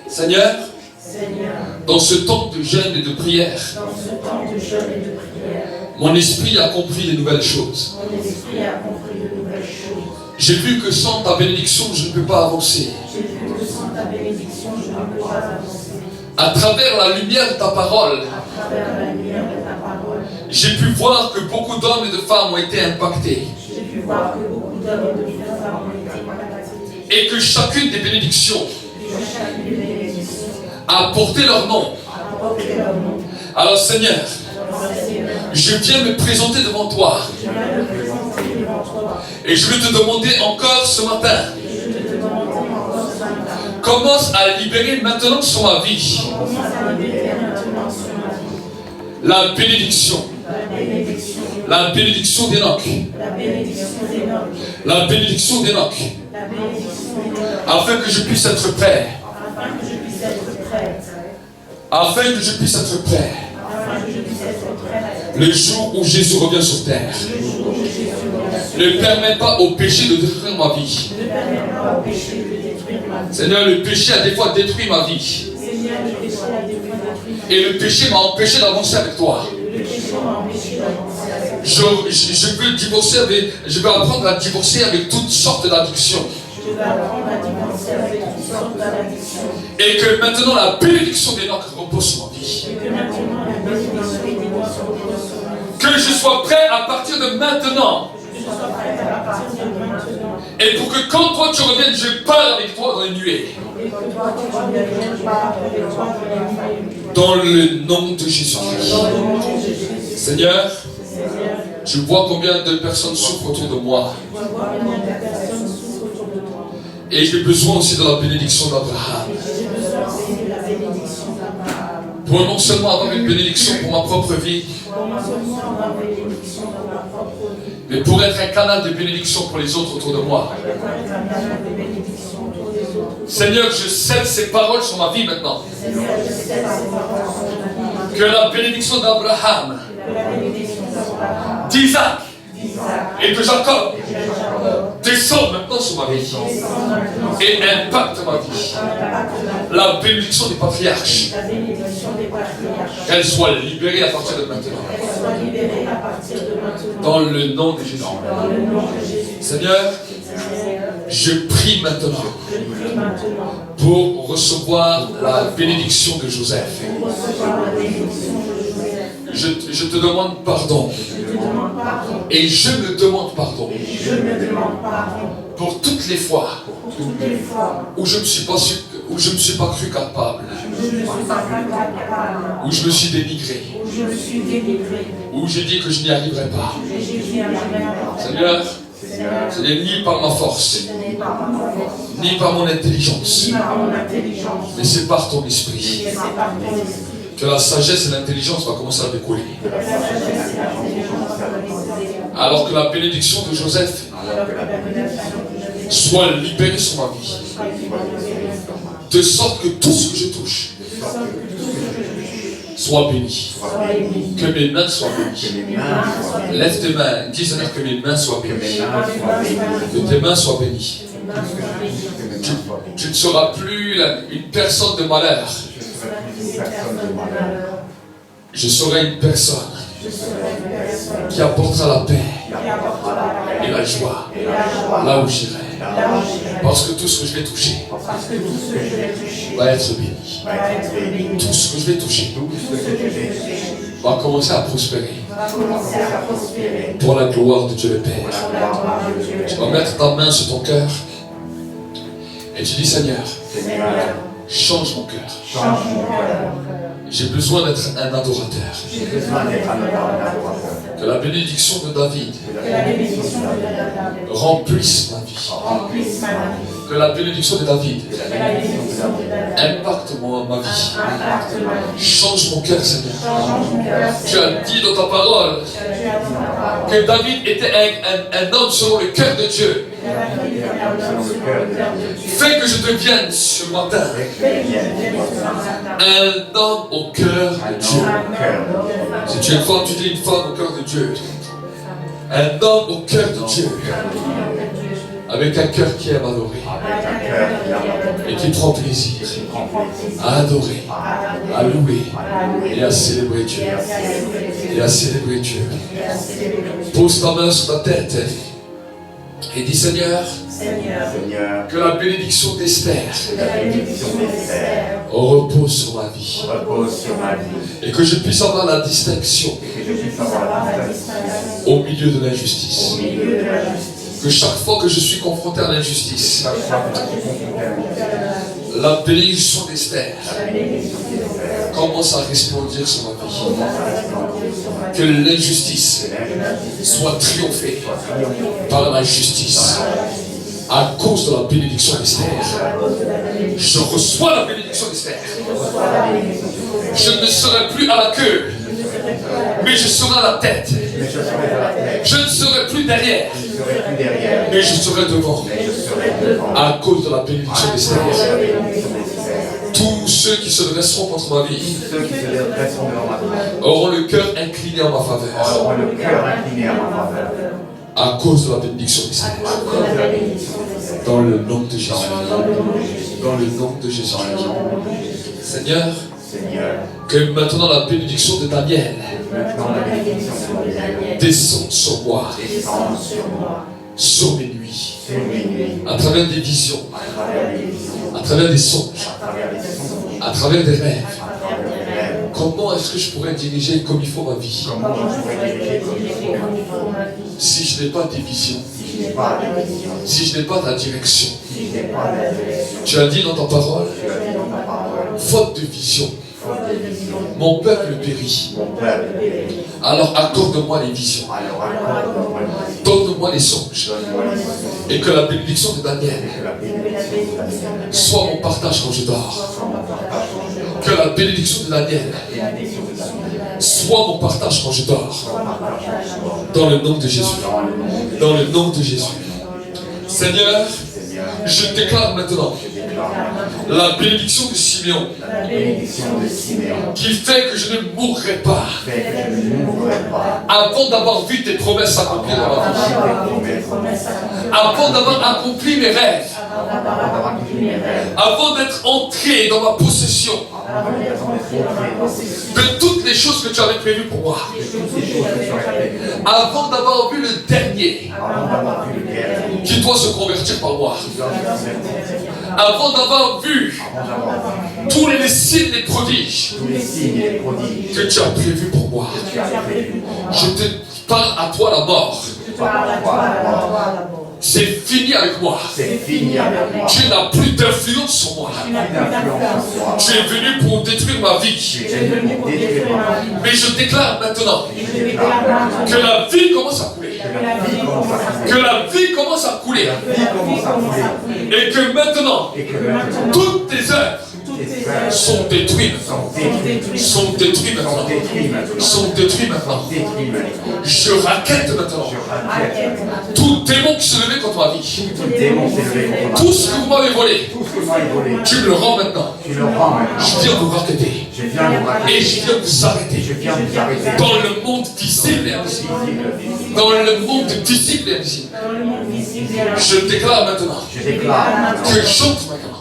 Seigneur, dans ce temps de jeûne et de prière, mon esprit a compris les nouvelles choses. J'ai vu que sans ta bénédiction, je ne peux pas avancer. À travers la lumière de ta parole, j'ai pu voir que beaucoup d'hommes et de femmes ont été impactés. Et que chacune des bénédictions a porté leur nom. Alors Seigneur, je viens me présenter devant toi. Et je vais te demander encore ce matin. Commence à libérer maintenant sur ma vie la bénédiction. La bénédiction d'Enoch. La bénédiction d'Enoch. Afin que je puisse être prêt. Afin que je puisse être prêt. Le jour où Jésus revient sur terre. Ne permets pas au péché de détruire ma vie. Seigneur, le péché a des fois détruit ma vie. Et le péché m'a empêché d'avancer avec toi. Je veux divorcer je vais apprendre à divorcer avec toutes sortes d'addictions. Et que maintenant la bénédiction d'Enoch repose sur ma vie. Que je sois prêt à partir de maintenant. Et pour que quand toi tu reviennes, je parle avec toi dans les nuées. Dans le nom de Jésus-Christ. Seigneur, je vois combien de personnes souffrent autour de moi. Et j'ai besoin aussi de la bénédiction d'Abraham. Pour non seulement avoir une bénédiction pour ma propre vie, mais pour être un canal de bénédiction pour les autres autour de moi. Seigneur, je scelle ces paroles sur ma vie maintenant. Que la bénédiction d'Abraham, d'Isaac et de Jacob descend maintenant sur ma vie et impacte ma vie. La bénédiction des patriarches, qu'elle soit libérée à partir de maintenant. Dans le nom de Jésus. Seigneur, Je prie maintenant pour recevoir la bénédiction de Joseph. Je te demande pardon. Et je me demande pardon. Pour toutes les fois où je ne me suis pas cru capable. Où je me suis dénigré. Où j'ai dit que je n'y arriverais pas. Seigneur, ce n'est ni par ma force, ni par mon intelligence, mais c'est par ton esprit que la sagesse et l'intelligence vont commencer à décoller. Alors que la bénédiction de Joseph soit libérée sur ma vie, de sorte que tout ce que je touche soit béni. Que mes mains soient bénies. Lève tes mains, dis Seigneur que mes mains soient bénies. Que tes mains soient bénies. Tu ne seras plus une personne de malheur. Je serai une personne qui apportera la paix et la joie là où j'irai. Parce que tout ce que je vais toucher va être béni. Tout ce que je vais toucher va commencer à prospérer pour la gloire de Dieu le Père. Tu vas mettre ta main sur ton cœur et tu dis Seigneur, change mon cœur. J'ai besoin d'être un adorateur. Que la bénédiction de David remplisse ma vie. Que la bénédiction de David impacte ma vie. Change mon cœur, Seigneur. Tu as dit dans ta parole que David était un homme selon le cœur de Dieu. Fais que je devienne ce matin un homme au cœur de Dieu. Si tu es une femme, tu dis une femme au cœur de Dieu. Un homme au cœur de Dieu. Avec un cœur qui aime adorer. Et qui prend plaisir à adorer, à louer et à célébrer Dieu. Et à célébrer Dieu. Pose ta main sur ta tête et dis Seigneur, que la bénédiction d'Esther repose sur ma vie. Et que je puisse avoir la distinction au milieu de l'injustice. Que chaque fois que je suis confronté à l'injustice, la bénédiction d'Esther commence à resplendir sur ma vie. Que l'injustice soit triomphée par la justice. À cause de la bénédiction d'Esther. Je reçois la bénédiction d'Esther. Je ne serai plus à la queue, mais je serai à la tête. Je ne serai plus derrière, mais je serai devant. À cause de la bénédiction d'Esther. Tous ceux qui se dresseront contre ma vie auront le cœur incliné en ma faveur. À cause de la bénédiction d'Esther. Dans le nom de Jésus. Dans le nom de Jésus. Seigneur, que maintenant la bénédiction de Daniel descende sur moi, sur mes nuits, à travers des visions, à travers des songes, à travers des rêves. Comment est-ce que je pourrais diriger comme il faut ma vie si je n'ai pas des visions, si je n'ai pas de direction? Tu as dit dans ta parole, faute de vision, mon peuple périt. Alors accorde-moi les visions, donne-moi les songes, et que la bénédiction de Daniel soit mon partage quand je dors. Que la bénédiction de Daniel soit mon partage quand je dors. Dans le nom de Jésus. Dans le nom de Jésus. Seigneur, je déclare maintenant la bénédiction de Simeon qui fait que je ne mourrai pas avant d'avoir vu tes promesses s'accomplir dans ma vie, avant d'avoir accompli mes rêves, avant d'être entré dans ma possession de toutes les choses que tu avais prévues pour moi. toutes ces choses que tu aurais prévues. Avant d'avoir vu le dernier Avant d'avoir vu le dernier, qui doit se convertir par moi. qui doit se convertir. Avant d'avoir vu Avant d'avoir vu tous les signes, les prodiges tous les signes et les prodiges que tu as prévus pour moi. que tu as prévus. Je te parle à toi la mort. Parle à toi, la mort. C'est fini avec moi. C'est fini avec moi. Tu n'as plus d'influence sur moi. Plus d'influence sur moi. Tu es venu pour détruire ma Tu vie. es venu pour détruire ma vie. Mais je déclare maintenant Je déclare maintenant que la vie commence à couler. que la vie commence à couler. Que la vie commence à couler. La vie commence à couler. Et que maintenant, Et que maintenant, toutes tes œuvres tes œuvres sont détruites. sont détruites. Sont détruites Sont maintenant. détruites maintenant. Sont détruites maintenant. Détruites maintenant. Je raquette maintenant Je raquette tout démon qui se levait contre ma vie. tout démon s'est levé contre moi. Tout ce que vous m'avez volé, Tout ce que vous m'avez volé, tu me le rends maintenant. tu le rends maintenant. Je viens vous raqueter. Je viens vous Et raqueter. je viens vous arrêter. Je viens vous arrêter. Dans le monde visible et invisible. Dans le monde visible et invisible. Je déclare maintenant Je déclare maintenant que j'entre maintenant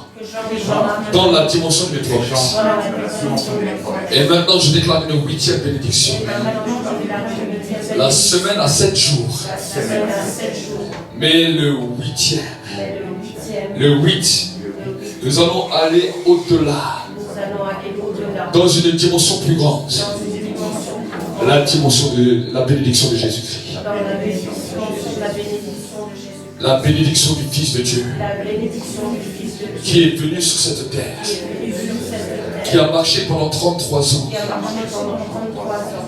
dans la dimension de mes que promesses. j'entre dans la dimension de mes promesses. Et maintenant je déclare une 8e bénédiction. La semaine a 7 jours. Mais le 8e, le 8, nous allons aller au-delà, dans une dimension plus grande. La dimension de la bénédiction de Jésus-Christ. La bénédiction du Fils de Dieu qui est venu sur cette terre, qui a marché pendant 33 ans,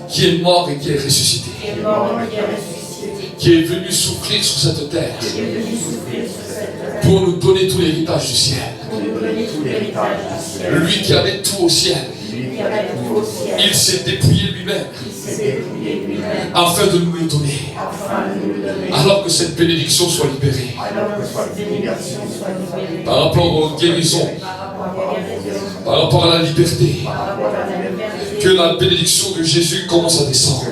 qui est mort et qui est ressuscité, qui est venu souffrir sur cette terre pour nous donner tout l'héritage du ciel. Lui qui avait tout au ciel, il s'est dépouillé lui-même afin de nous le donner. Alors que cette bénédiction soit libérée par rapport aux guérisons, par rapport à la liberté, que la bénédiction de Jésus commence à descendre.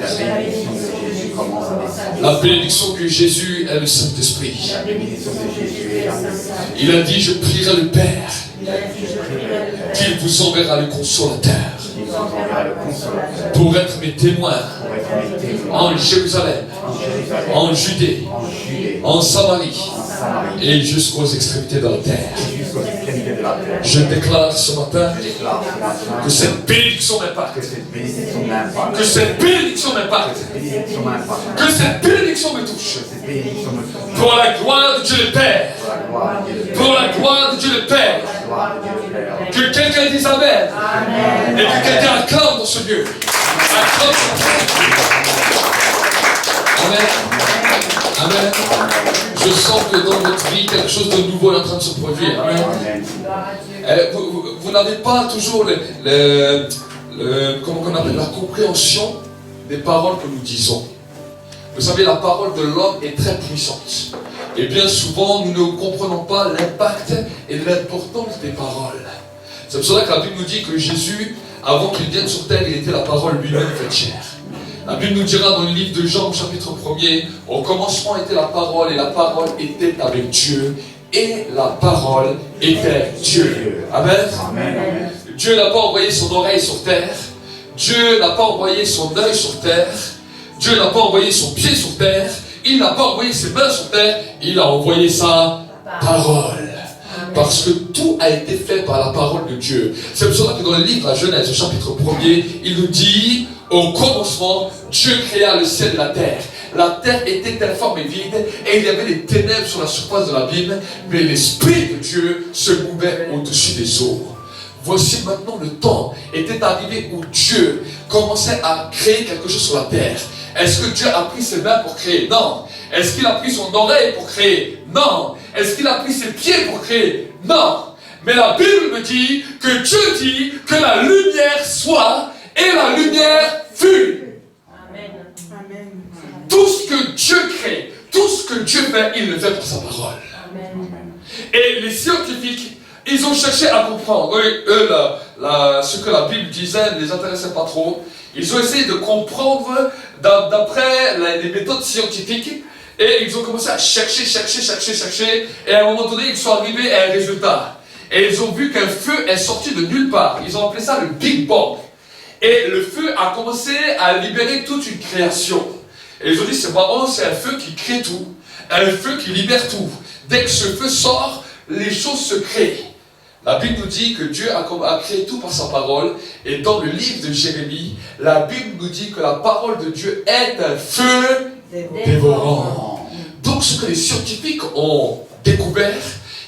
La bénédiction que Jésus est le Saint-Esprit. Il a dit, je prierai le Père qu'il vous enverra le consolateur pour être mes témoins en Jérusalem, en Judée, en Samarie et jusqu'aux extrémités de la terre. Je déclare ce matin que cette bénédiction m'impacte. Que cette bénédiction m'impacte. Que cette bénédiction me touche. Pour la gloire de Dieu le Père. Pour la gloire de Dieu le Père. Que quelqu'un dise Amen. Et que quelqu'un acclame dans ce lieu. Acclame dans ce lieu. Amen. Amen. Je sens que dans votre vie, quelque chose de nouveau est en train de se produire. Amen. Vous n'avez pas toujours comment on appelle, la compréhension des paroles que nous disons. Vous savez, la parole de l'homme est très puissante. Et bien souvent, nous ne comprenons pas l'impact et l'importance des paroles. C'est pour cela que la Bible nous dit que Jésus, avant qu'il vienne sur terre, il était la parole lui-même faite chair. La Bible nous dira dans le livre de Jean, chapitre 1er, au commencement était la parole, et la parole était avec Dieu, et la parole était Dieu. Amen. Amen. Dieu n'a pas envoyé son oreille sur terre. Dieu n'a pas envoyé son œil sur terre. Dieu n'a pas envoyé son pied sur terre. Il n'a pas envoyé ses mains sur terre. Il a envoyé sa parole. Parce que tout a été fait par la parole de Dieu. C'est pour cela que dans le livre de la Genèse, au chapitre 1er, il nous dit, au commencement, Dieu créa le ciel et la terre. La terre était informe et vide, et il y avait des ténèbres sur la surface de l'abîme, mais l'Esprit de Dieu se mouvait au-dessus des eaux. Voici maintenant le temps était arrivé où Dieu commençait à créer quelque chose sur la terre. Est-ce que Dieu a pris ses mains pour créer? Non. Est-ce qu'il a pris son oreille pour créer? Non. Est-ce qu'il a pris ses pieds pour créer? Non. Mais la Bible me dit que Dieu dit que la lumière soit, et la lumière fut. Amen. Tout ce que Dieu crée, tout ce que Dieu fait, il le fait par sa parole. Et les scientifiques, ils ont cherché à comprendre. Eux, ce que la Bible disait ne les intéressait pas trop. Ils ont essayé de comprendre d'après les méthodes scientifiques. Et ils ont commencé à chercher. Et à un moment donné, ils sont arrivés à un résultat. Et ils ont vu qu'un feu est sorti de nulle part. Ils ont appelé ça le Big Bang. Et le feu a commencé à libérer toute une création. Et ils ont dit, c'est marrant, c'est un feu qui crée tout. Un feu qui libère tout. Dès que ce feu sort, les choses se créent. La Bible nous dit que Dieu a créé tout par sa parole. Et dans le livre de Jérémie, la Bible nous dit que la parole de Dieu est un feu dévorant. Donc ce que les scientifiques ont découvert,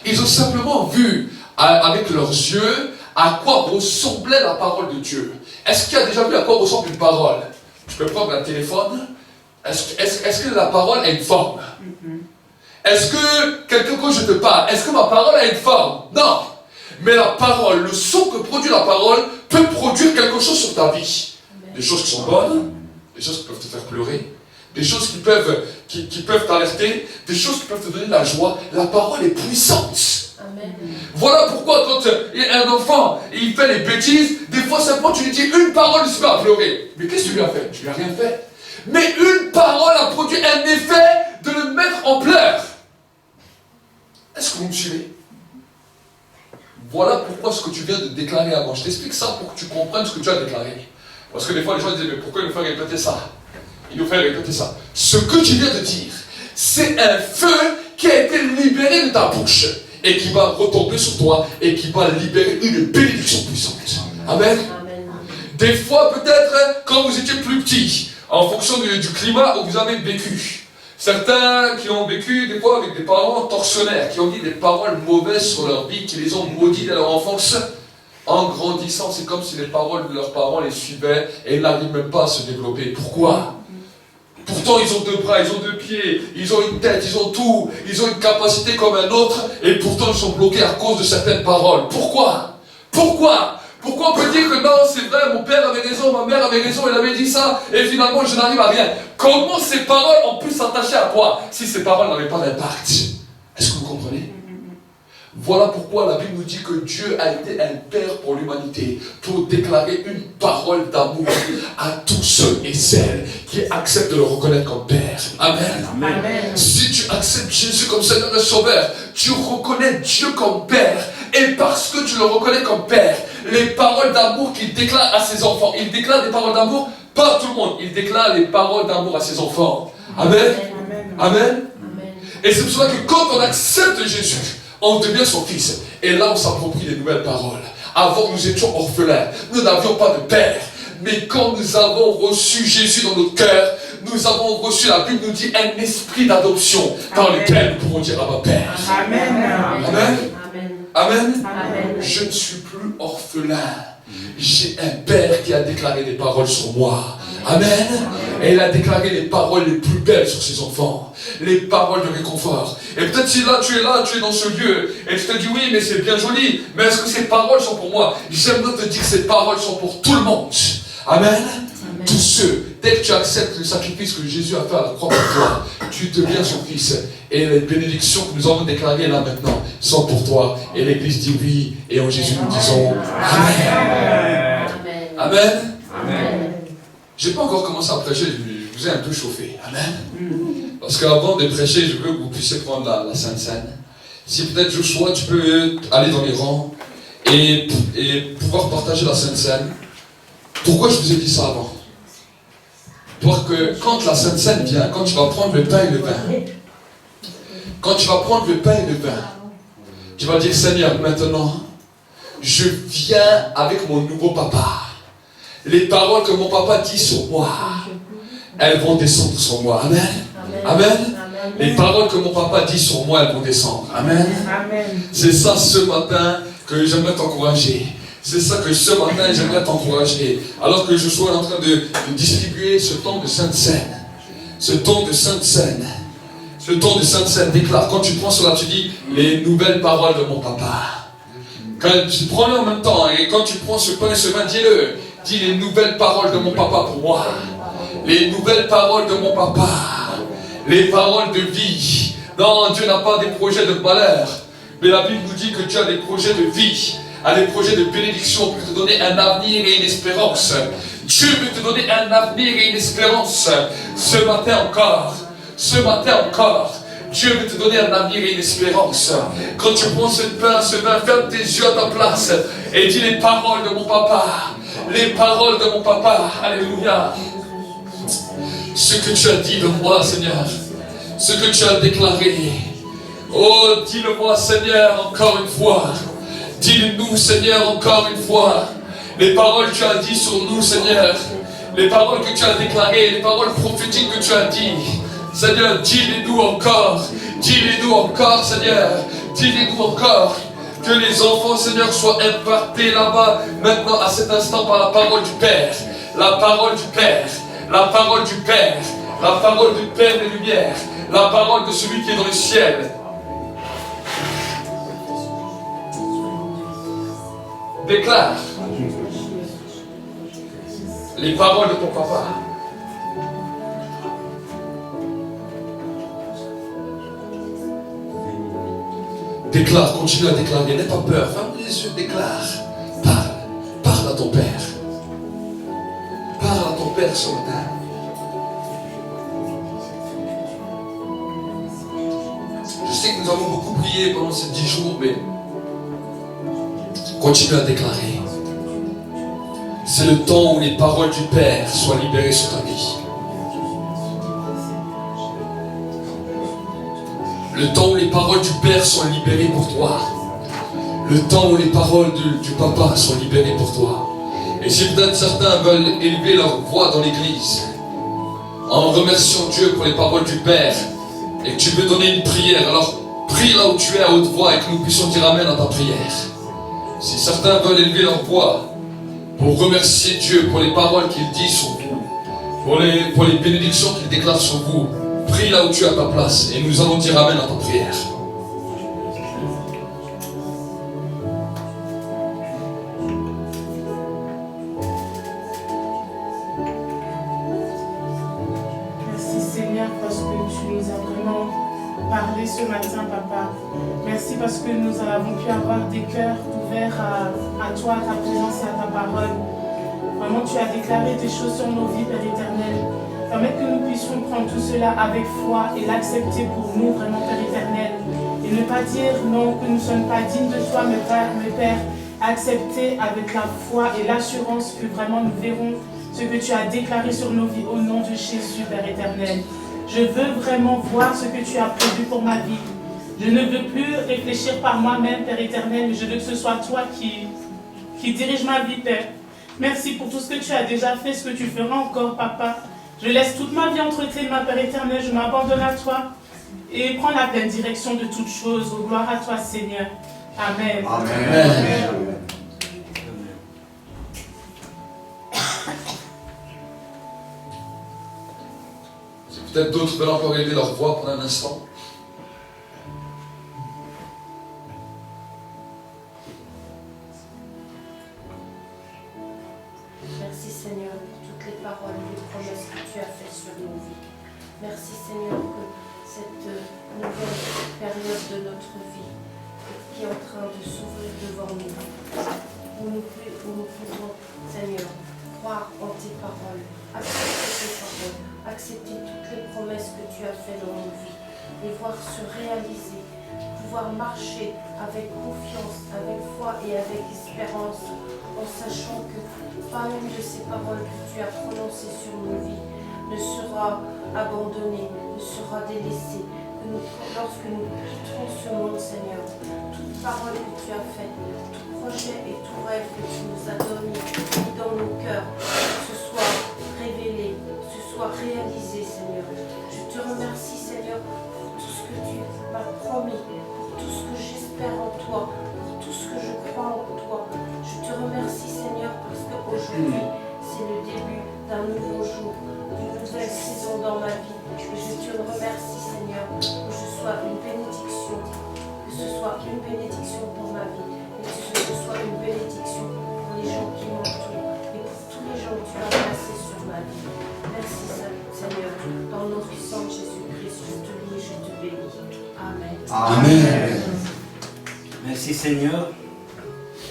ils ont simplement vu avec leurs yeux à quoi ressemblait la parole de Dieu. Est-ce qu'il y a déjà vu à quoi ressemble une parole? Tu peux prendre un téléphone. Est-ce que la parole a une forme? Est-ce que quand je te parle, est-ce que ma parole a une forme? Non. Mais la parole, le son que produit la parole peut produire quelque chose sur ta vie. Des choses qui sont bonnes, des choses qui peuvent te faire pleurer, des choses qui peuvent t'alerter, des choses qui peuvent te donner de la joie. La parole est puissante. Amen. Voilà pourquoi quand un enfant il fait les bêtises, des fois simplement tu lui dis une parole, il se met à pleurer. Mais qu'est-ce que tu lui as fait? Tu lui as rien fait. Mais une parole a produit un effet de le mettre en pleurs. Est-ce que vous me suivez? Voilà pourquoi ce que tu viens de déclarer avant. Je t'explique ça pour que tu comprennes ce que tu as déclaré. Parce que des fois les gens disent, mais pourquoi il nous fait répéter ça? Il nous fait répéter ça. Ce que tu viens de dire, c'est un feu qui a été libéré de ta bouche et qui va retomber sur toi et qui va libérer une bénédiction puissante. Amen. Amen. Des fois peut-être quand vous étiez plus petit, en fonction du climat où vous avez vécu. Certains qui ont vécu des fois avec des parents tortionnaires, qui ont dit des paroles mauvaises sur leur vie, qui les ont maudits dans leur enfance. En grandissant, c'est comme si les paroles de leurs parents les suivaient et ils n'arrivent même pas à se développer. Pourquoi? Pourtant, ils ont 2 bras, ils ont 2 pieds, ils ont une tête, ils ont tout, ils ont une capacité comme un autre, et pourtant ils sont bloqués à cause de certaines paroles. Pourquoi? Pourquoi on peut dire que non, c'est vrai, mon père avait raison, ma mère avait raison, elle avait dit ça, et finalement je n'arrive à rien. Comment ces paroles ont pu s'attacher à toi si ces paroles n'avaient pas d'impact? Est-ce que vous comprenez? Voilà pourquoi la Bible nous dit que Dieu a été un père pour l'humanité, pour déclarer une parole d'amour à tous ceux et celles qui acceptent de le reconnaître comme père. Amen. Amen. Si tu acceptes Jésus comme Seigneur et Sauveur, tu reconnais Dieu comme père. Et parce que tu le reconnais comme père, les paroles d'amour qu'il déclare à ses enfants, il déclare des paroles d'amour, pas à tout le monde, il déclare les paroles d'amour à ses enfants. Amen. Amen. Et c'est pour cela que quand on accepte Jésus, on devient son fils. Et là, on s'approprie les nouvelles paroles. Avant, nous étions orphelins. Nous n'avions pas de père. Mais quand nous avons reçu Jésus dans notre cœur, nous avons reçu, la Bible nous dit, un esprit d'adoption dans lequel nous pouvons dire à ma Père. Amen. Amen. Amen. Amen. Je ne suis plus orphelin. J'ai un Père qui a déclaré des paroles sur moi. Amen. Et il a déclaré les paroles les plus belles sur ses enfants. Les paroles de réconfort. Et peut-être si là, tu es dans ce lieu, et tu te dis, oui, mais c'est bien joli, mais est-ce que ces paroles sont pour moi? J'aimerais te dire que ces paroles sont pour tout le monde. Amen. Tous ceux, dès que tu acceptes le sacrifice que Jésus a fait à la croix pour toi, tu deviens son fils. Et les bénédictions que nous avons déclarées là maintenant sont pour toi. Et l'Église dit oui, et en Jésus nous disons Amen. Amen. Amen. Je n'ai pas encore commencé à prêcher, je vous ai un peu chauffé. Amen. Parce qu'avant de prêcher, je veux que vous puissiez prendre la Sainte Seine. Si peut-être Joshua, tu peux aller dans les rangs et pouvoir partager la Sainte Seine. Pourquoi je vous ai dit ça avant? Pour que quand la Sainte Seine vient, quand tu vas prendre le pain et le vin, quand tu vas prendre le pain et le vin, tu vas dire, Seigneur, maintenant, je viens avec mon nouveau papa. Les paroles que mon papa dit sur moi, elles vont descendre sur moi. Amen. Amen. Les paroles que mon papa dit sur moi, elles vont descendre. Amen. C'est ça ce matin que j'aimerais t'encourager. C'est ça que ce matin j'aimerais t'encourager. Alors que je sois en train de distribuer ce temps de Sainte Seine. Ce temps de Sainte Seine. Ce temps de Sainte Seine déclare. Quand tu prends cela, tu dis les nouvelles paroles de mon papa. Quand tu prends-le en même temps, et quand tu prends ce pain et ce vin, dis-le. Dis les nouvelles paroles de mon papa pour moi. Les nouvelles paroles de mon papa. Les paroles de vie. Non, Dieu n'a pas des projets de malheur. Mais la Bible nous dit que Dieu a des projets de vie. A des projets de bénédiction pour te donner un avenir et une espérance. Dieu veut te donner un avenir et une espérance. Ce matin encore. Ce matin encore. Dieu veut te donner un avenir et une espérance. Quand tu prends ce pain, ce vin, ferme tes yeux à ta place et dis les paroles de mon papa. les paroles de mon papa. Alléluia. Ce que tu as dit de moi, Seigneur, ce que tu as déclaré. Oh, dis-le-moi, Seigneur, encore une fois. Dis-le-nous, Seigneur, encore une fois. Les paroles que tu as dit sur nous, Seigneur. Les paroles que tu as déclarées, les paroles prophétiques que tu as dit. Seigneur, dis-les-nous encore. Dis-les-nous encore, Seigneur. Dis-les-nous encore. Que les enfants, Seigneur, soient impartés là-bas, maintenant, à cet instant, par la parole du Père. La parole du Père. La parole du Père. La parole du Père des Lumières. La parole de celui qui est dans le ciel. Déclare les paroles de ton papa. Déclare, continue à déclarer, n'aie pas peur, ferme les yeux, déclare. Parle à ton Père. Parle à ton Père ce matin. Je sais que nous avons beaucoup prié pendant ces 10 jours, mais continue à déclarer. C'est le temps où les paroles du Père soient libérées sur ta vie. Le temps où les paroles du Père sont libérées pour toi. Le temps où les paroles du Papa sont libérées pour toi. Et si peut-être certains veulent élever leur voix dans l'église, en remerciant Dieu pour les paroles du Père, et que tu veux donner une prière, alors prie là où tu es à haute voix et que nous puissions dire Amen à ta prière. Si certains veulent élever leur voix pour remercier Dieu pour les paroles qu'il dit sur vous, pour les bénédictions qu'il déclare sur vous, prie là où tu es à ta place et nous allons dire Amen à ta prière. Merci Seigneur parce que tu nous as vraiment parlé ce matin, Papa. Merci parce que nous avons pu avoir des cœurs ouverts à toi, à ta présence et à ta parole. Vraiment, tu as déclaré des choses sur nos vies, Père éternel. Permets que nous puissions prendre tout cela avec foi et l'accepter pour nous, vraiment, Père éternel. Et ne pas dire non, que nous ne sommes pas dignes de toi, mais Père, accepter avec la foi et l'assurance que vraiment nous verrons ce que tu as déclaré sur nos vies au nom de Jésus, Père éternel. Je veux vraiment voir ce que tu as prévu pour ma vie. Je ne veux plus réfléchir par moi-même, Père éternel, mais je veux que ce soit toi qui dirige ma vie, Père. Merci pour tout ce que tu as déjà fait, ce que tu feras encore, Papa. Je laisse toute ma vie entre tes mains, Père éternel, je m'abandonne à toi et prends la pleine direction de toutes choses. Oh, gloire à toi, Seigneur. Amen. Amen. Si peut-être d'autres veulent encore élever leur voix pour un instant. Merci Seigneur pour toutes les paroles et les promesses que tu as faites sur nos vies. Merci Seigneur que cette nouvelle période de notre vie qui est en train de s'ouvrir devant nous, où nous pouvons, Seigneur, croire en tes paroles, accepter toutes les promesses que tu as faites dans nos vies, les voir se réaliser, pouvoir marcher avec confiance, avec foi et avec espérance, en sachant que pas une de ces paroles que tu as prononcées sur nos vies ne sera abandonnée, ne sera délaissée. Lorsque nous quitterons ce monde, Seigneur, toute parole que tu as faite, tout projet et tout rêve que tu nous as donné dans nos cœurs, que ce soit révélé, que ce soit réalisé, Seigneur. Je te remercie, Seigneur, pour tout ce que tu m'as promis, pour tout ce que j'espère en toi, pour tout ce que je crois en toi. Je te remercie, Seigneur, parce qu'aujourd'hui, c'est le début d'un nouveau jour, d'une nouvelle saison dans ma vie. Et je te remercie, Seigneur, que je sois une bénédiction, que ce soit une bénédiction pour ma vie, et que ce soit une bénédiction pour les gens qui m'entourent, et pour tous les gens que tu as placés sur ma vie. Merci, Seigneur, dans le nom puissant de Jésus-Christ, je te loue et je te bénis. Amen. Amen. Merci Seigneur,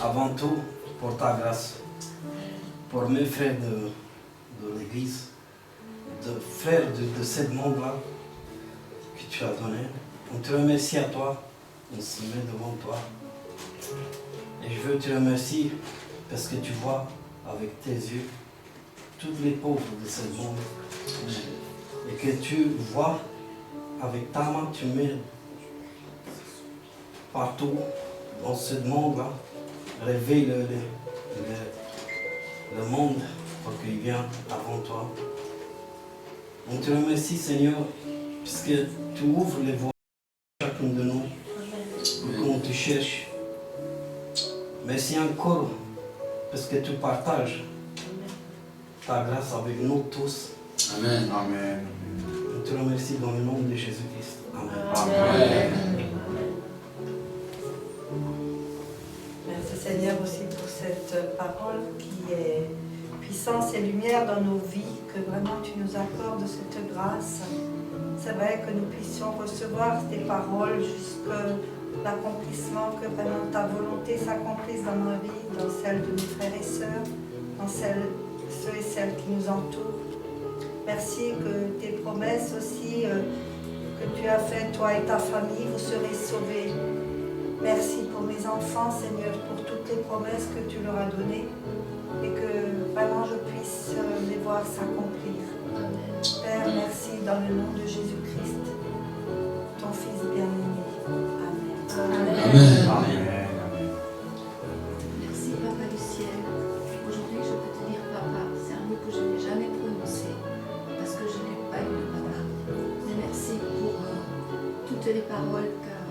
avant tout pour ta grâce, pour mes frères de l'église, de frères de ce monde-là que tu as donné. On te remercie à toi, on se met devant toi. Et je veux te remercier parce que tu vois avec tes yeux tous les pauvres de ce monde. Et que tu vois avec ta main, tu mets partout dans ce monde-là, réveille le monde pour qu'il vienne avant toi. On te remercie, Seigneur, puisque tu ouvres les voies à chacun de nous, pour qu'on te cherche. Merci encore, parce que tu partages ta grâce avec nous tous. Amen. Amen. On te remercie dans le nom de Jésus-Christ. Amen. Amen. Merci Seigneur aussi pour cette parole qui est puissance et lumière dans nos vies, que vraiment tu nous accordes cette grâce. C'est vrai que nous puissions recevoir tes paroles jusqu'à l'accomplissement, que vraiment ta volonté s'accomplisse dans ma vie, dans celle de mes frères et sœurs, dans ceux et celles qui nous entourent. Merci que tes promesses aussi que tu as faites, toi et ta famille, vous serez sauvés. Merci pour mes enfants, Seigneur, pour toutes les promesses que tu leur as données et que vraiment je puisse les voir s'accomplir. Père, merci dans le nom de Jésus-Christ, ton Fils bien-aimé. Amen. Amen. Amen. Merci Papa du ciel. Aujourd'hui je peux te dire Papa, c'est un mot que je n'ai jamais prononcé parce que je n'ai pas eu de papa. Mais merci pour toutes les paroles qu'à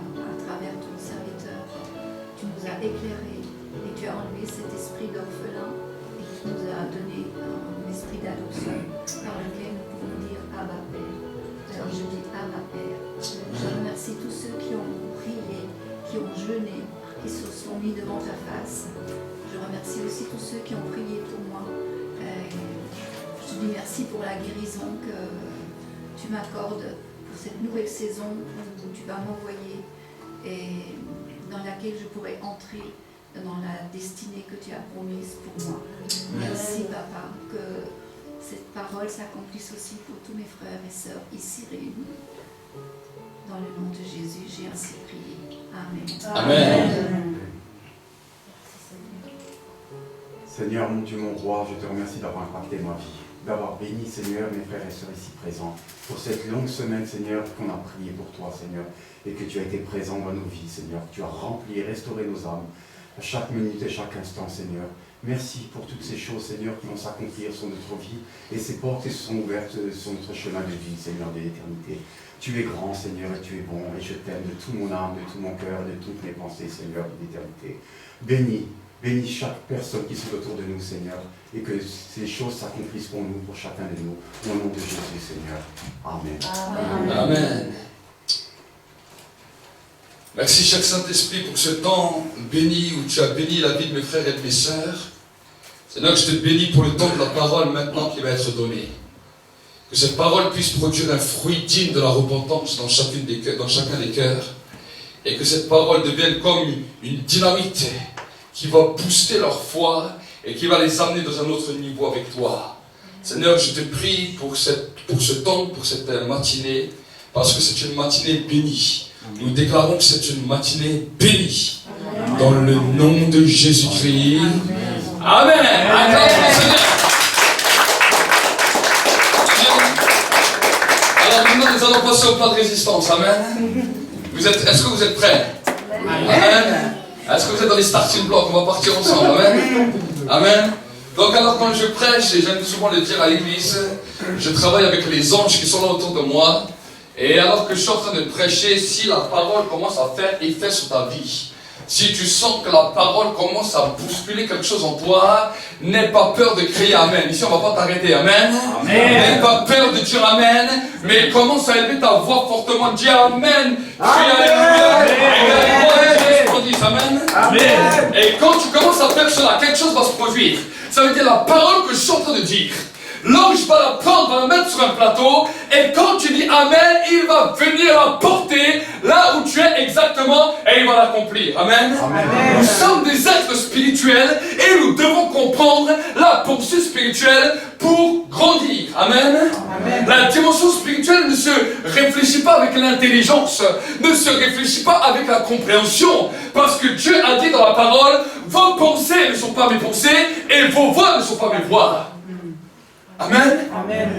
travers ton serviteur tu nous as éclairés et tu as enlevé cet esprit d'orphelin et tu nous as donné un esprit d'adoption par lequel nous pouvons dire Abba Père. Alors je dis Abba Père. Je remercie tous ceux qui ont prié, qui ont jeûné, qui se sont mis devant ta face. Je remercie aussi tous ceux qui ont prié pour moi. Je te dis merci pour la guérison que tu m'accordes pour cette nouvelle saison où tu vas m'envoyer et dans laquelle je pourrai entrer dans la destinée que tu as promise pour moi. Merci Papa, que cette parole s'accomplisse aussi pour tous mes frères et sœurs ici réunis. Dans le nom de Jésus, j'ai ainsi prié. Amen. Amen. Seigneur, mon Dieu, mon roi, je te remercie d'avoir impacté ma vie, d'avoir béni, Seigneur, mes frères et sœurs ici présents, pour cette longue semaine, Seigneur, qu'on a prié pour toi, Seigneur, et que tu as été présent dans nos vies, Seigneur, que tu as rempli et restauré nos âmes, à chaque minute et chaque instant, Seigneur. Merci pour toutes ces choses, Seigneur, qui vont s'accomplir sur notre vie, et ces portes qui se sont ouvertes sur notre chemin de vie, Seigneur, de l'éternité. Tu es grand, Seigneur, et tu es bon, et je t'aime de tout mon âme, de tout mon cœur, de toutes mes pensées, Seigneur, de l'éternité. Bénis chaque personne qui sont autour de nous, Seigneur, et que ces choses s'accomplissent pour nous, pour chacun de nous, au nom de Jésus, Seigneur. Amen. Amen. Amen. Merci, cher Saint-Esprit, pour ce temps béni où tu as béni la vie de mes frères et de mes sœurs. Seigneur, je te bénis pour le temps de la parole maintenant qui va être donnée. Que cette parole puisse produire un fruit digne de la repentance dans chacun des cœurs. Et que cette parole devienne comme une dynamite qui va booster leur foi et qui va les amener dans un autre niveau avec toi. Seigneur, je te prie pour ce temps, pour cette matinée, parce que c'est une matinée bénie. Nous déclarons que c'est une matinée bénie. Dans le nom de Jésus-Christ. Amen. Alors maintenant, nous allons passer au pas de résistance. Amen. Est-ce que vous êtes prêts? Amen. Est-ce que vous êtes dans les starting blocks? On va partir ensemble. Amen. Amen. Donc alors quand je prêche, et j'aime souvent le dire à l'église, je travaille avec les anges qui sont là autour de moi. Et alors que je suis en train de prêcher, si la parole commence à faire effet sur ta vie, si tu sens que la parole commence à bousculer quelque chose en toi, n'aie pas peur de crier Amen. Ici, on ne va pas t'arrêter. Amen. N'aie pas peur de dire Amen, mais commence à élever ta voix fortement. Dis Amen. Crie Alléluia. Amen. Amen. Et quand tu commences à faire cela, quelque chose va se produire. Ça veut dire la parole que je suis en train de dire. L'ange va la prendre, va la mettre sur un plateau, et quand tu dis Amen, il va venir la porter là où tu es exactement, et il va l'accomplir. Amen. Amen. Nous sommes des êtres spirituels, et nous devons comprendre comprendre la pensée spirituelle pour grandir. Amen. Amen. La dimension spirituelle ne se réfléchit pas avec l'intelligence, ne se réfléchit pas avec la compréhension, parce que Dieu a dit dans la parole, vos pensées ne sont pas mes pensées et vos voix ne sont pas mes voix. Amen. Amen.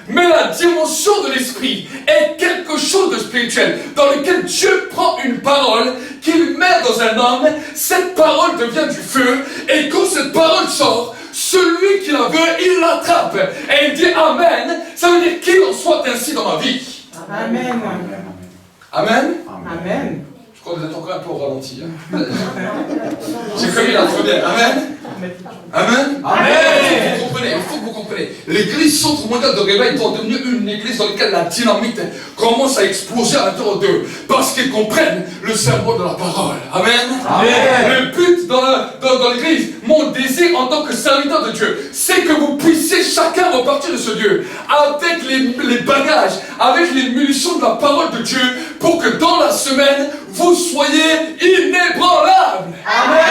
Mais la dimension de l'esprit est quelque chose de spirituel, dans lequel Dieu prend une parole qu'il met dans un homme, cette parole devient du feu, et quand cette parole sort, celui qui la veut, il l'attrape. Et il dit Amen, ça veut dire qu'il en soit ainsi dans ma vie. Amen. Amen. Amen. Je crois que vous êtes encore un peu au ralenti. Hein? J'ai commis la première. Amen. Amen. Amen. Il faut que vous compreniez. L'église Centre Mondial de Réveil doit devenir une église dans laquelle la dynamite commence à exploser à l'intérieur d'eux. Parce qu'ils comprennent le symbole de la parole. Amen. Amen. Le but dans l'église, mon désir en tant que serviteur de Dieu, c'est que vous puissiez chacun repartir de ce Dieu avec les bagages, avec les munitions de la parole de Dieu, pour que dans la semaine, vous soyez inébranlables. Amen.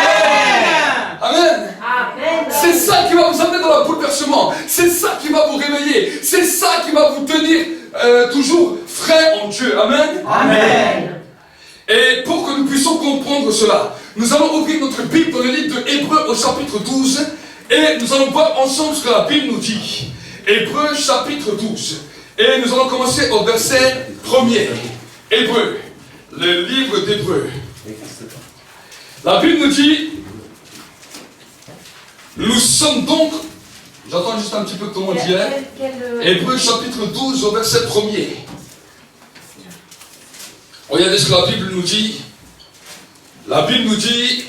Amen. Amen. C'est ça qui va vous amener dans le bouleversement. C'est ça qui va vous réveiller. C'est ça qui va vous tenir toujours frais en Dieu. Amen. Amen. Et pour que nous puissions comprendre cela, nous allons ouvrir notre Bible dans le livre de Hébreux au chapitre 12 et nous allons voir ensemble ce que la Bible nous dit. Hébreux chapitre 12. Et nous allons commencer au verset 1er. Hébreux, le livre d'Hébreux. La Bible nous dit, nous sommes donc, j'attends juste un petit peu comment dire, Hébreux chapitre 12 au verset 1er. Regardez ce que la Bible nous dit. La Bible nous dit,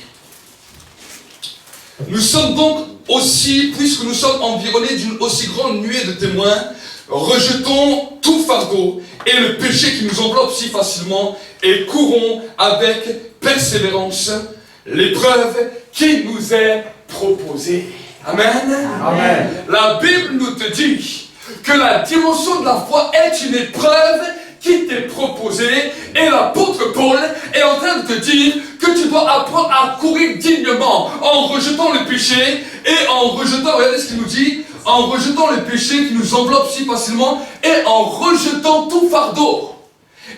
nous sommes donc aussi, puisque nous sommes environnés d'une aussi grande nuée de témoins, rejetons tout fardeau et le péché qui nous enveloppe si facilement et courons avec persévérance l'épreuve qui nous est proposée. Amen. Amen. La Bible nous te dit que la dimension de la foi est une épreuve qui t'est proposée et l'apôtre Paul est en train de te dire que tu dois apprendre à courir dignement en rejetant le péché et en rejetant, regardez ce qu'il nous dit, en rejetant le péché qui nous enveloppe si facilement et en rejetant tout fardeau.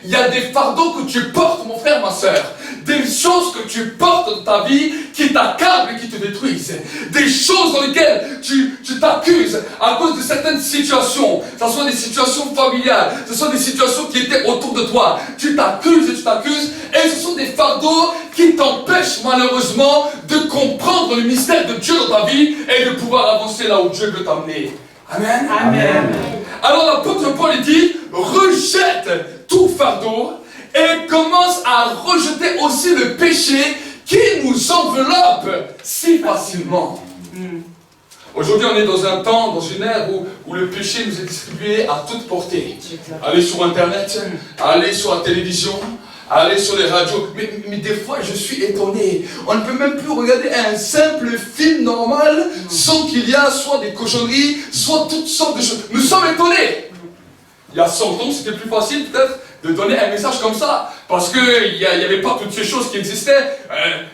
Il y a des fardeaux que tu portes, mon frère, ma soeur. Des choses que tu portes dans ta vie qui t'accablent et qui te détruisent. Des choses dans lesquelles tu t'accuses à cause de certaines situations. Que ce soit des situations familiales, que ce soit des situations qui étaient autour de toi. Tu t'accuses et tu t'accuses. Et ce sont des fardeaux qui t'empêchent malheureusement de comprendre le mystère de Dieu dans ta vie et de pouvoir avancer là où Dieu veut t'amener. Amen. Amen. Alors l'apôtre Paul dit, rejette tout fardeau et commence à rejeter aussi le péché qui nous enveloppe si facilement. Aujourd'hui, on est dans un temps, dans une ère où le péché nous est distribué à toute portée. Allez sur Internet, allez sur la télévision, allez sur les radios. Mais des fois, je suis étonné. On ne peut même plus regarder un simple film normal sans qu'il y a soit des cochonneries, soit toutes sortes de choses. Nous sommes étonnés. Il y a 100 ans, c'était plus facile peut-être de donner un message comme ça, parce qu'il n'y avait pas toutes ces choses qui existaient.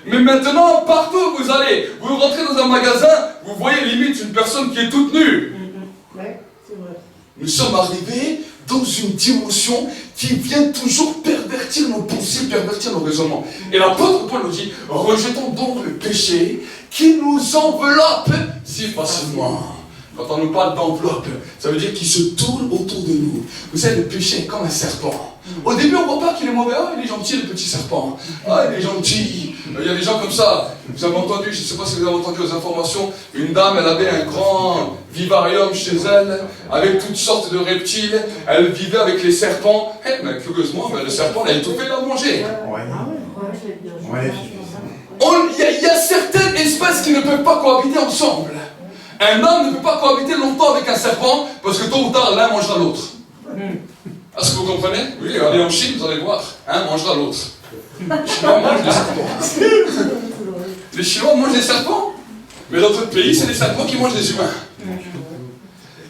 Mais maintenant, partout où vous allez, vous rentrez dans un magasin, vous voyez limite une personne qui est toute nue. Ouais, c'est vrai. Nous sommes arrivés dans une dimension qui vient toujours pervertir nos pensées, pervertir nos raisonnements. Et l'apôtre Paul nous dit, rejetons donc le péché qui nous enveloppe si facilement. Quand on nous parle d'enveloppe, ça veut dire qu'il se tourne autour de nous. Vous savez, le péché est comme un serpent. Au début, on ne voit pas qu'il est mauvais. Ah, il est gentil, le petit serpent. Ah, il est gentil. Il y a des gens comme ça. Vous avez entendu, je ne sais pas si vous avez entendu aux informations, une dame, elle avait un grand vivarium chez elle, avec toutes sortes de reptiles. Elle vivait avec les serpents. Mais curieusement, le serpent l'a étouffé, il l'a mangé. Il y a certaines espèces qui ne peuvent pas cohabiter ensemble. Un homme ne peut pas cohabiter longtemps avec un serpent parce que tôt ou tard l'un mangera l'autre. Est-ce que vous comprenez? Oui, allez en Chine, vous allez voir. Un mangera l'autre. Les Chinois mangent des serpents. Les Chinois mangent des serpents, mais dans d'autres pays, c'est les serpents qui mangent des humains.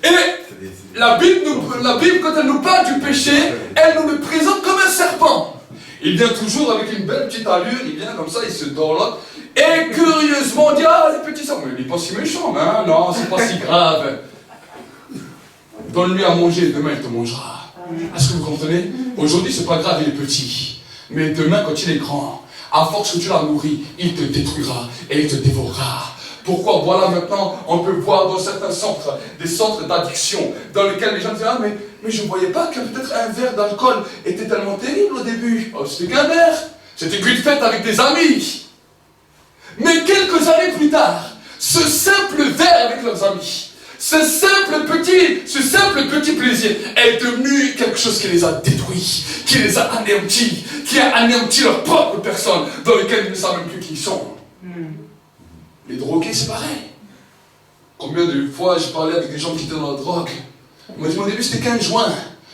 Et la Bible, quand elle nous parle du péché, elle nous le présente comme un serpent. Il vient toujours avec une belle petite allure, il vient comme ça, il se dorlote. Et curieusement, on dit, ah, les petits serpents. mais il n'est pas si méchant, hein? Non, c'est pas si grave. Donne-lui à manger, demain il te mangera. Est-ce que vous comprenez? Aujourd'hui, c'est pas grave, il est petit. Mais demain, quand il est grand, à force que tu l'as nourri, il te détruira et il te dévorera. Pourquoi? Voilà, maintenant, on peut voir dans certains centres, des centres d'addiction, dans lesquels les gens disent, ah, mais je ne voyais pas que peut-être un verre d'alcool était tellement terrible au début. Oh, c'était qu'un verre. C'était qu'une fête avec des amis. Mais quelques années plus tard, ce simple verre avec leurs amis, ce simple petit plaisir est devenu quelque chose qui les a détruits, qui les a anéantis, qui a anéanti leur propre personne, dans lequel ils ne savent même plus qui ils sont. Les drogués, c'est pareil. Combien de fois j'ai parlé avec des gens qui étaient dans la drogue? Ils m'ont dit, au début, c'était qu'un joint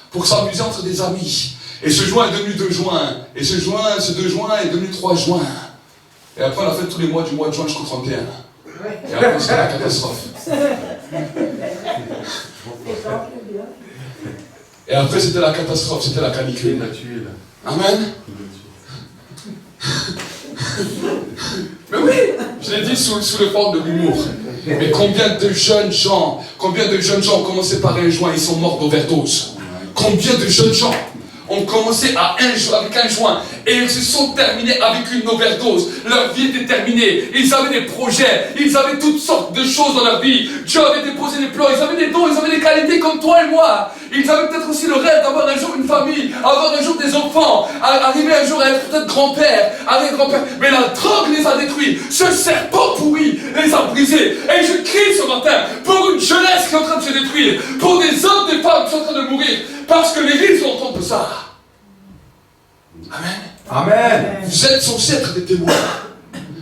pour s'amuser entre des amis. Et ce joint est devenu 2 joints. Et ce 2 joints est devenu 3 joints. Et après, on a fait tous les mois du mois de juin jusqu'au 31. Et après, c'était la catastrophe. Et après, c'était la catastrophe, c'était la canicule. Amen. Mais oui, je l'ai dit sous le forme de l'humour. Mais combien de jeunes gens ont commencé par un joint, ils sont morts d'overdose. Combien de jeunes gens ont commencé avec un joint et ils se sont terminés avec une overdose. Leur vie était terminée. Ils avaient des projets, ils avaient toutes sortes de choses dans leur vie. Dieu avait déposé des plans, ils avaient des dons, ils avaient des qualités comme toi et moi. Ils avaient peut-être aussi le rêve d'avoir un jour une famille, avoir un jour des enfants, arriver un jour à être peut-être grand-père, arrière-grand-père. Mais la drogue les a détruits. Ce serpent pourri les a brisés. Et je crie ce matin pour une jeunesse qui est en train de se détruire, pour des hommes, des femmes qui sont en train de mourir, parce que l'Église vont entendre ça. Amen. Amen. Vous êtes censés être des témoins.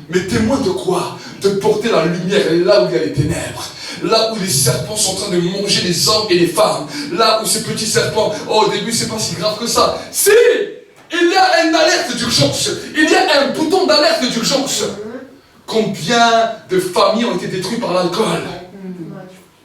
Mais témoins de quoi? De porter la lumière là où il y a les ténèbres. Là où les serpents sont en train de manger les hommes et les femmes. Là où ces petits serpents, oh, au début c'est pas si grave que ça. Si! Il y a une alerte d'urgence. Il y a un bouton d'alerte d'urgence. Combien de familles ont été détruites par l'alcool?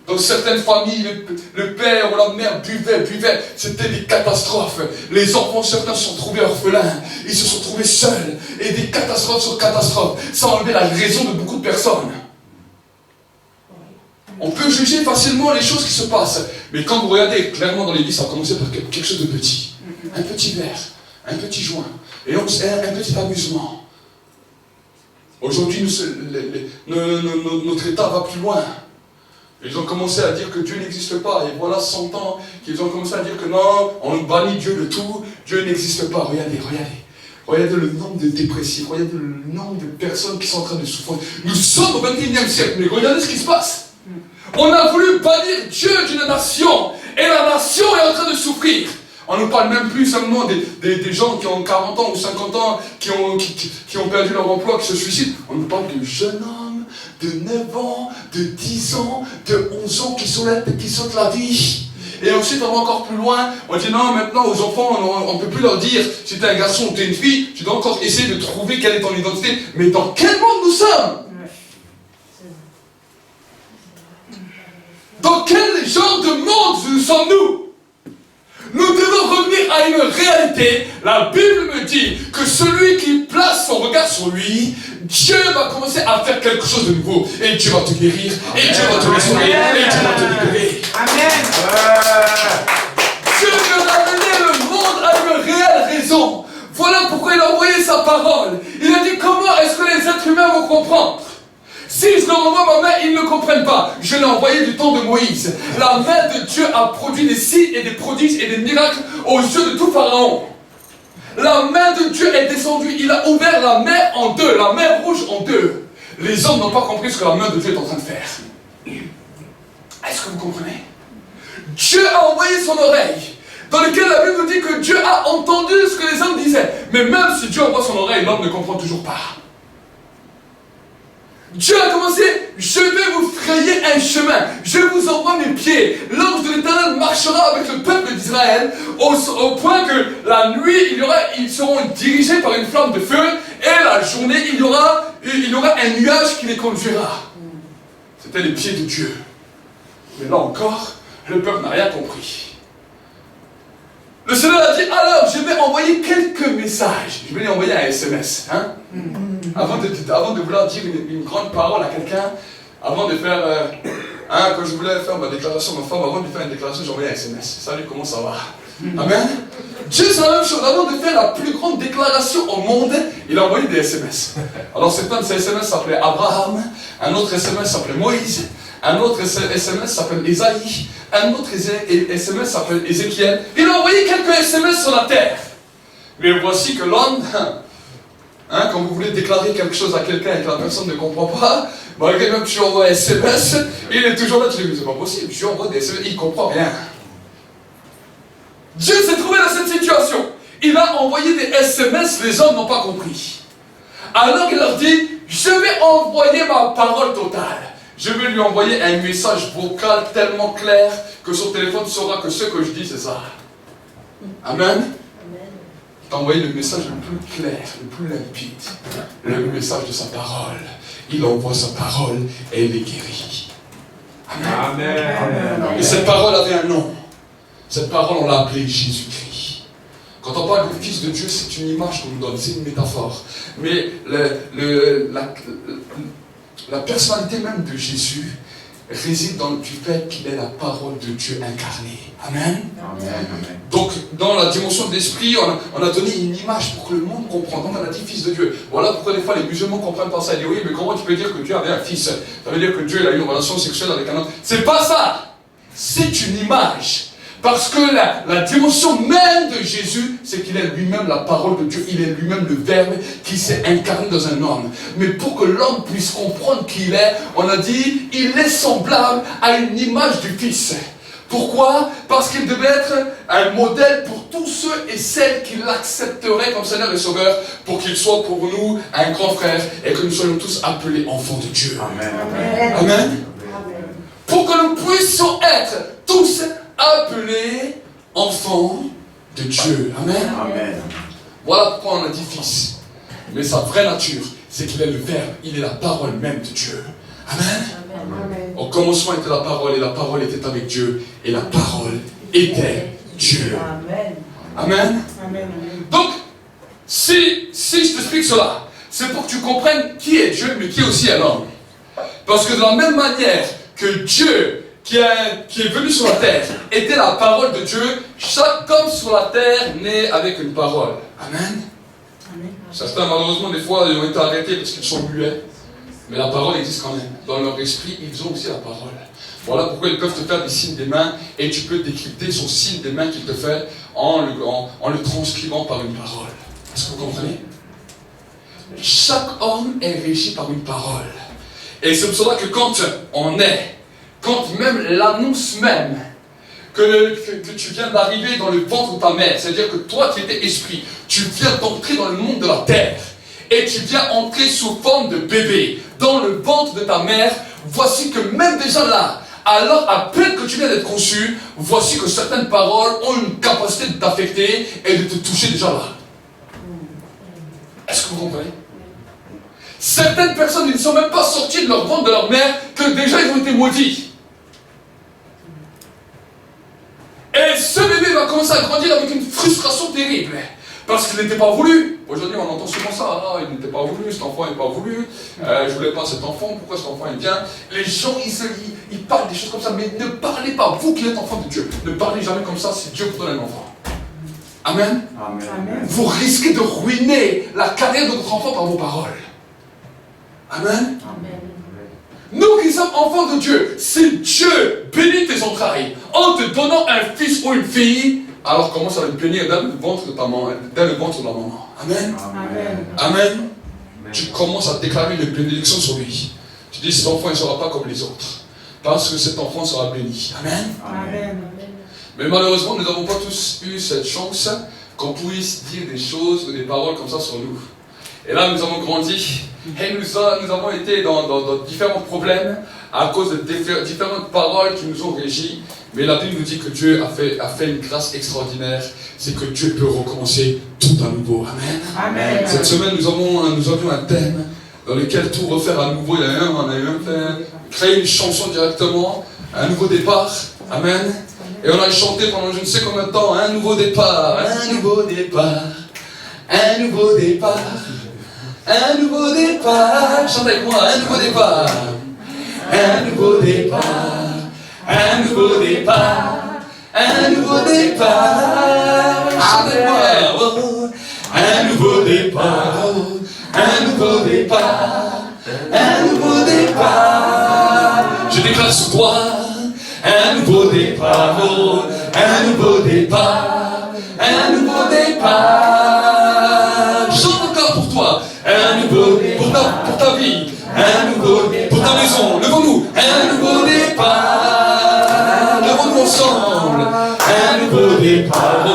Dans certaines familles, le père ou la mère buvait, c'était des catastrophes. Les enfants, certains se sont trouvés orphelins, ils se sont trouvés seuls, et des catastrophes sur catastrophes. Ça a enlevé la raison de beaucoup de personnes. On peut juger facilement les choses qui se passent, mais quand vous regardez clairement dans les vies, ça a commencé par quelque chose de petit. Un petit verre, un petit joint, et un petit amusement. Aujourd'hui, notre état va plus loin. Ils ont commencé à dire que Dieu n'existe pas. Et voilà 100 ans qu'ils ont commencé à dire que non, on bannit Dieu de tout. Dieu n'existe pas. Regardez. Regardez le nombre de dépressifs. Regardez le nombre de personnes qui sont en train de souffrir. Nous sommes au 21e siècle. Mais regardez ce qui se passe. On a voulu bannir Dieu d'une nation. Et la nation est en train de souffrir. On ne parle même plus seulement des gens qui ont 40 ans ou 50 ans, qui ont perdu leur emploi, qui se suicident. On nous parle de jeunes hommes, de 9 ans, de 10 ans, de 11 ans qui sautent la vie. Et ensuite on va encore plus loin, on dit non, maintenant aux enfants on ne peut plus leur dire si tu es un garçon ou tu es une fille, tu dois encore essayer de trouver quelle est ton identité. Mais dans quel monde nous sommes? Dans quel genre de monde sommes-nous? Nous devons revenir à une réalité. La Bible me dit que celui qui place son regard sur lui, Dieu va commencer à faire quelque chose de nouveau. Et Dieu va te guérir, et Dieu va te restaurer, et Dieu va te libérer. Amen. Dieu veut ramener le monde à une réelle raison. Voilà pourquoi il a envoyé sa parole. Il a dit comment est-ce que les êtres humains vont comprendre? Si je leur envoie ma main, ils ne comprennent pas. Je l'ai envoyé du temps de Moïse. La main de Dieu a produit des signes et des prodiges et des miracles aux yeux de tout Pharaon. La main de Dieu est descendue. Il a ouvert la mer en deux, la mer rouge en deux. Les hommes n'ont pas compris ce que la main de Dieu est en train de faire. Est-ce que vous comprenez? Dieu a envoyé son oreille, dans lequel la Bible dit que Dieu a entendu ce que les hommes disaient. Mais même si Dieu envoie son oreille, l'homme ne comprend toujours pas. Dieu a commencé, je vais vous frayer un chemin, je vous envoie mes pieds. L'ange de l'Éternel marchera avec le peuple d'Israël au point que la nuit, ils seront dirigés par une flamme de feu et la journée, il y aura un nuage qui les conduira. C'était les pieds de Dieu. Mais là encore, le peuple n'a rien compris. Le Seigneur a dit, alors je vais envoyer quelques messages. Je vais lui envoyer un SMS. Avant de vouloir dire une grande parole à quelqu'un, Avant de faire, quand je voulais faire ma déclaration à ma femme, avant de faire une déclaration, j'ai envoyé un SMS. Salut, comment ça va? Amen. Dieu, c'est la même chose. Avant de faire la plus grande déclaration au monde, il a envoyé des SMS. Alors, certains de ces SMS s'appelaient Abraham, un autre SMS s'appelait Moïse, un autre SMS s'appelle Esaïe, un autre SMS s'appelle Ézéchiel. Il a envoyé quelques SMS sur la terre. Mais voici que l'homme, quand vous voulez déclarer quelque chose à quelqu'un et que la personne ne comprend pas, malgré même que tu envoies un SMS, il est toujours là, tu lui dis, c'est pas possible, je lui envoie des SMS, il ne comprend rien. Dieu s'est trouvé dans cette situation. Il a envoyé des SMS, les hommes n'ont pas compris. Alors qu'il leur dit, je vais envoyer ma parole totale. Je vais lui envoyer un message vocal tellement clair que son téléphone saura que ce que je dis, c'est ça. Amen. Il t'a envoyé le message le plus clair, le plus limpide, le message de sa parole. Il envoie sa parole et elle est guérie. Amen. Amen. Et cette parole avait un nom. Cette parole, on l'a appelée Jésus-Christ. Quand on parle du Fils de Dieu, c'est une image qu'on nous donne, c'est une métaphore. Mais la personnalité même de Jésus réside dans le fait qu'il est la parole de Dieu incarnée. Amen. Amen. Donc, dans la dimension de l'esprit, on a donné une image pour que le monde comprenne. Donc, on a dit Fils de Dieu. Voilà pourquoi des fois les musulmans ne comprennent pas ça. Ils disent, oui, mais comment tu peux dire que Dieu avait un fils? Ça veut dire que Dieu a eu une relation sexuelle avec un homme. C'est pas ça. C'est une image. Parce que la dimension même de Jésus, c'est qu'il est lui-même la parole de Dieu. Il est lui-même le Verbe qui s'est incarné dans un homme. Mais pour que l'homme puisse comprendre qui il est, on a dit, il est semblable à une image du Fils. Pourquoi? Parce qu'il devait être un modèle pour tous ceux et celles qui l'accepteraient comme Seigneur et Sauveur, pour qu'il soit pour nous un grand frère et que nous soyons tous appelés enfants de Dieu. Amen. Amen. Amen. Pour que nous puissions être tous appelés enfants de Dieu. Amen. Amen. Voilà pourquoi on a dit fils. Mais sa vraie nature, c'est qu'il est le Verbe, il est la parole même de Dieu. Amen. Amen. Au commencement était la parole, et la parole était avec Dieu, et la parole était Dieu. Amen. Amen. Amen. Donc, si je t'explique cela, c'est pour que tu comprennes qui est Dieu, mais qui est aussi un homme. Parce que de la même manière que Dieu, qui est venu sur la terre, était la parole de Dieu, chaque homme sur la terre naît avec une parole. Amen. Amen. Certains, malheureusement, des fois, ils ont été arrêtés parce qu'ils sont muets. Mais la parole existe quand même. Dans leur esprit, ils ont aussi la parole. Voilà pourquoi ils peuvent te faire des signes des mains et tu peux décrypter son signe des mains qu'il te fait en le transcrivant par une parole. Est-ce que vous comprenez? Chaque homme est régi par une parole. Et c'est pour cela que quand on est, quand même l'annonce même que tu viens d'arriver dans le ventre de ta mère, c'est-à-dire que toi qui étais esprit, tu viens d'entrer dans le monde de la terre et tu viens entrer sous forme de bébé dans le ventre de ta mère, voici que même déjà là, alors à peine que tu viens d'être conçu, voici que certaines paroles ont une capacité de t'affecter et de te toucher déjà là. Est-ce que vous comprenez? Certaines personnes ne sont même pas sorties de leur ventre de leur mère que déjà ils ont été maudits. Et ce bébé va commencer à grandir avec une frustration terrible. Parce qu'il n'était pas voulu. Aujourd'hui, on entend souvent ça. Ah, il n'était pas voulu, cet enfant n'est pas voulu. Je ne voulais pas cet enfant, pourquoi cet enfant il vient? Les gens, ils parlent des choses comme ça, mais ne parlez pas, vous qui êtes enfant de Dieu, ne parlez jamais comme ça si Dieu vous donne un enfant. Amen. Amen. Amen. Vous risquez de ruiner la carrière de votre enfant par vos paroles. Amen. Amen. Nous qui sommes enfants de Dieu, si Dieu bénit tes entrailles en te donnant un fils ou une fille, alors commence à le bénir dès le ventre de ta maman, dès le ventre de la maman. Amen. Amen. Amen. Amen. Tu commences à déclarer une bénédiction sur lui. Tu dis, cet enfant ne sera pas comme les autres, parce que cet enfant sera béni. Amen. Amen. Mais malheureusement, nous n'avons pas tous eu cette chance qu'on puisse dire des choses ou des paroles comme ça sur nous. Et là, nous avons grandi et nous avons été dans différents problèmes à cause de différentes paroles qui nous ont régis. Mais la Bible nous dit que Dieu a fait une grâce extraordinaire. C'est que Dieu peut recommencer tout à nouveau. Amen. Amen. Cette semaine, nous avions un thème dans lequel tout refaire à nouveau. On a même créé une chanson directement, un nouveau départ. Amen. Et on a chanté pendant je ne sais combien de temps, un nouveau départ, un nouveau départ, un nouveau départ. Un nouveau départ, chante avec moi, un nouveau départ. un nouveau départ, un nouveau départ, un nouveau départ. Chantez-moi. Un nouveau départ, un nouveau départ, un nouveau départ. Je déclare sur toi un nouveau départ, un nouveau départ, un nouveau départ. Je chante encore pour toi, un nouveau pour ta vie, un nouveau pour ta maison. Levons-nous, un nouveau départ. Levons-nous ensemble, un nouveau départ,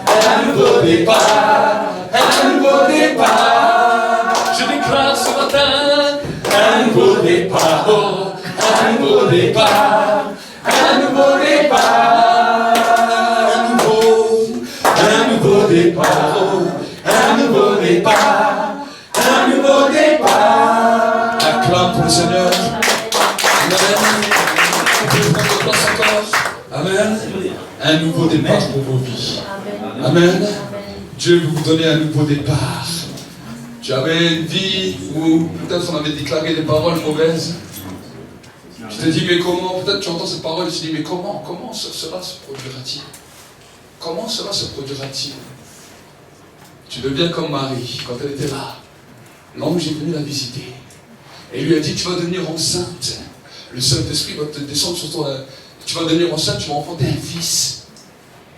un nouveau départ, un nouveau départ. Je déclare ce matin un nouveau départ, un nouveau départ, un nouveau départ, un nouveau départ, un nouveau départ, un nouveau départ. Acclame pour le Seigneur. Amen. On peut prendre place encore. Amen. Un nouveau départ pour vos vies. Amen. Dieu veut vous donner un nouveau départ. Tu avais une vie où peut-être on avait déclaré des paroles mauvaises. Je te dis, mais comment, peut-être tu entends cette parole et tu te dis, mais comment cela se produira-t-il? Comment cela se produira-t-il? Tu deviens comme Marie, quand elle était là. L'ange est venu la visiter. Et lui a dit, tu vas devenir enceinte. Le Saint-Esprit va te descendre sur toi. Tu vas devenir enceinte, tu vas enfanter un fils.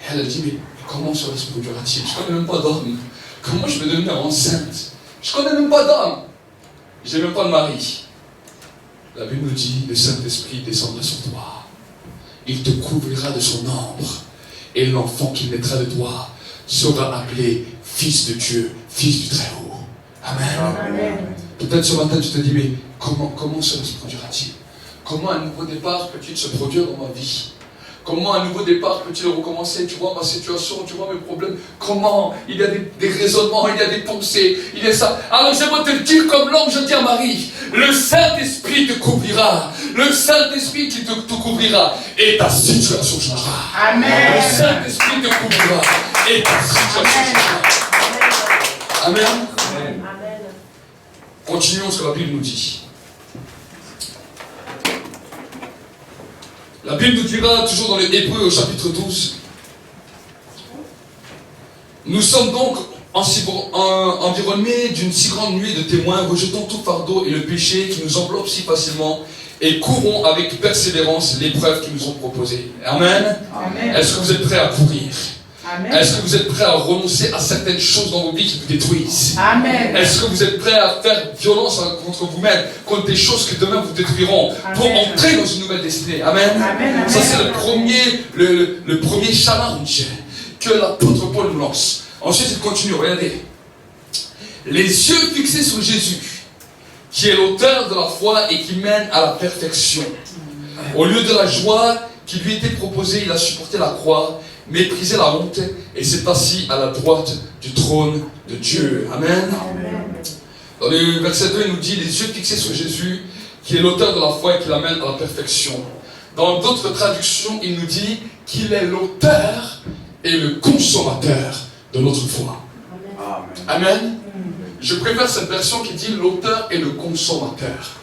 Et elle a dit, mais comment cela se produira-t-il? Je ne connais même pas d'homme. Comment je vais devenir enceinte? Je ne connais même pas d'homme. Je n'ai même pas de mari. La Bible nous dit, le Saint-Esprit descendra sur toi. Il te couvrira de son ombre. Et l'enfant qui naîtra de toi sera appelé Fils de Dieu, Fils du Très-Haut. Amen. Amen. Peut-être ce matin tu te dis, mais comment cela se produira-t-il? Comment un nouveau départ peut-il se produire dans ma vie? Comment un nouveau départ peut-il recommencer? Tu vois ma situation, tu vois mes problèmes. Comment? Il y a des raisonnements, il y a des pensées, il y a ça. Alors j'aimerais te dire comme l'ange dit à Marie, le Saint-Esprit te couvrira. Le Saint-Esprit qui te couvrira et ta situation changera. Amen. Le Saint-Esprit te couvrira et ta situation changera. Amen. Amen. Continuons ce que la Bible nous dit. La Bible nous dira, toujours dans les Hébreux au chapitre 12, nous sommes donc environnés d'une si grande nuée de témoins, rejetons tout fardeau et le péché qui nous enveloppe si facilement et courons avec persévérance l'épreuve qu'ils nous ont proposée. Amen. Amen. Est-ce que vous êtes prêts à courir? Amen. Est-ce que vous êtes prêts à renoncer à certaines choses dans vos vies qui vous détruisent? Amen. Est-ce que vous êtes prêts à faire violence contre vous-même, contre des choses que demain vous détruiront, pour entrer dans une nouvelle destinée? Amen. Amen. Ça c'est le premier challenge que l'apôtre Paul nous lance. Ensuite il continue, regardez. Les yeux fixés sur Jésus, qui est l'auteur de la foi et qui mène à la perfection. Au lieu de la joie qui lui était proposée, il a supporté la croix, méprisé la honte et s'est assis à la droite du trône de Dieu. Amen. Dans le verset 2, il nous dit, les yeux fixés sur Jésus, qui est l'auteur de la foi et qui l'amène à la perfection. Dans d'autres traductions, il nous dit qu'il est l'auteur et le consommateur de notre foi. Amen. Amen. Je préfère cette version qui dit l'auteur et le consommateur.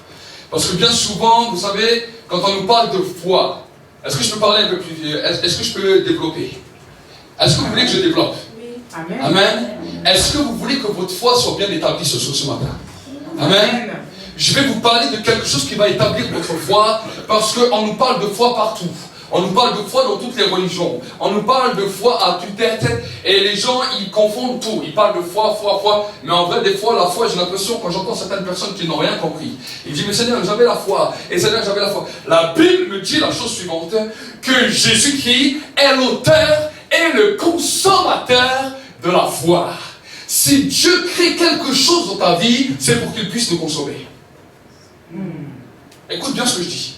Parce que bien souvent, vous savez, quand on nous parle de foi, est-ce que je peux parler un peu plus? Est-ce que je peux développer? Est-ce que vous voulez que je développe? Oui. Amen. Amen. Est-ce que vous voulez que votre foi soit bien établie ce matin? Amen. Je vais vous parler de quelque chose qui va établir votre foi, parce qu'on nous parle de foi partout. On nous parle de foi dans toutes les religions. On nous parle de foi à tue-tête et les gens, ils confondent tout. Ils parlent de foi. Mais en vrai, des fois, la foi, j'ai l'impression, quand j'entends certaines personnes qui n'ont rien compris, ils disent, mais Seigneur, j'avais la foi. Et Seigneur, j'avais la foi. La Bible me dit la chose suivante, que Jésus-Christ est l'auteur et le consommateur de la foi. Si Dieu crée quelque chose dans ta vie, c'est pour qu'il puisse te consommer. Écoute bien ce que je dis.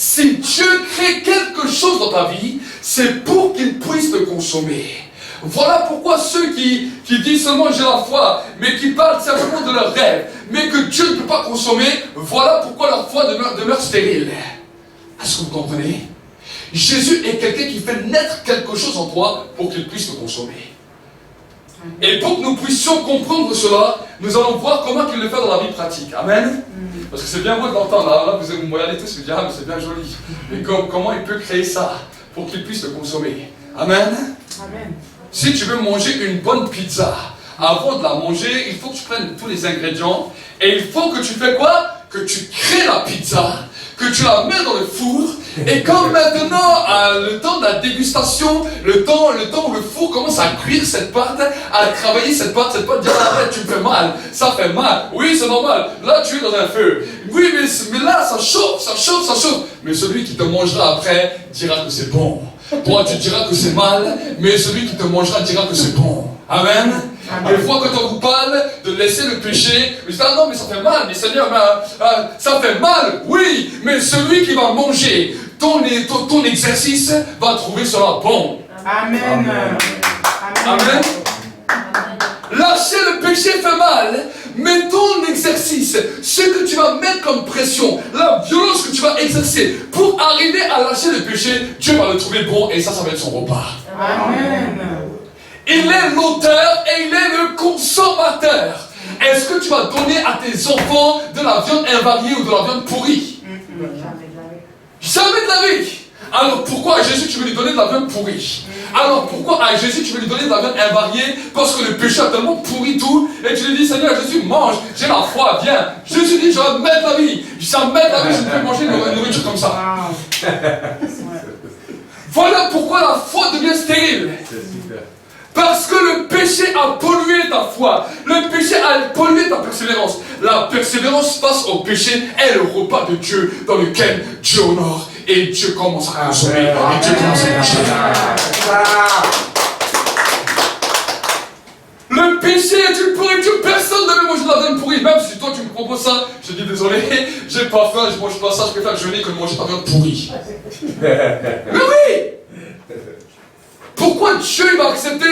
Si Dieu crée quelque chose dans ta vie, c'est pour qu'il puisse te consommer. Voilà pourquoi ceux qui disent seulement j'ai la foi, mais qui parlent simplement de leurs rêves, mais que Dieu ne peut pas consommer, voilà pourquoi leur foi demeure stérile. Est-ce que vous comprenez? Jésus est quelqu'un qui fait naître quelque chose en toi pour qu'il puisse te consommer. Et pour que nous puissions comprendre cela, nous allons voir comment il le fait dans la vie pratique. Amen. Parce que c'est bien beau de l'entendre. Là, vous me regardez tous, vous dites, ah, mais c'est bien joli. Mais comment il peut créer ça pour qu'il puisse le consommer? Amen. Amen. Si tu veux manger une bonne pizza, avant de la manger, il faut que tu prennes tous les ingrédients et il faut que tu fais quoi? Que tu crées la pizza, que tu la mets dans le four et quand maintenant, le temps de la dégustation, le temps où le four commence à cuire cette pâte, à travailler cette pâte dit arrête, tu me fais mal, ça fait mal, oui c'est normal, là tu es dans un feu, oui mais là ça chauffe, mais celui qui te mangera après dira que c'est bon. Toi tu diras que c'est mal, mais celui qui te mangera dira que c'est bon. Amen. Des fois quand on vous parle de laisser le péché, vous dites ah non mais ça fait mal, mais Seigneur, ça fait mal, oui, mais celui qui va manger ton exercice va trouver cela bon. Amen. Amen. Lâcher le péché fait mal, mais ton exercice, ce que tu vas mettre comme pression, la violence que tu vas exercer pour arriver à lâcher le péché, Dieu va le trouver bon et ça va être son repas. Amen. Il est l'auteur et il est le consommateur. Est-ce que tu vas donner à tes enfants de la viande invariée ou de la viande pourrie? Jamais de la vie. Alors pourquoi à Jésus tu veux lui donner de la viande pourrie? Alors pourquoi à Jésus tu veux lui donner de la viande invariée? Parce que le péché a tellement pourri tout et tu lui dis Seigneur Jésus mange, j'ai la foi, viens. Jésus dit je vais mettre la vie, je ne peux manger une nourriture comme ça. Voilà pourquoi la foi devient stérile. Parce que le péché a pollué ta foi. Le péché a pollué ta persévérance. La persévérance face au péché est le repas de Dieu dans lequel Dieu honore et Dieu commence à consommer. Et Dieu commence à manger. Le péché est une pourriture. Personne ne devait manger de la viande pourrie. Même si toi tu me proposes ça, je dis désolé, j'ai pas faim, je mange pas ça, je préfère jeûner que de manger de la viande pourrie. Mais oui! Pourquoi Dieu va accepter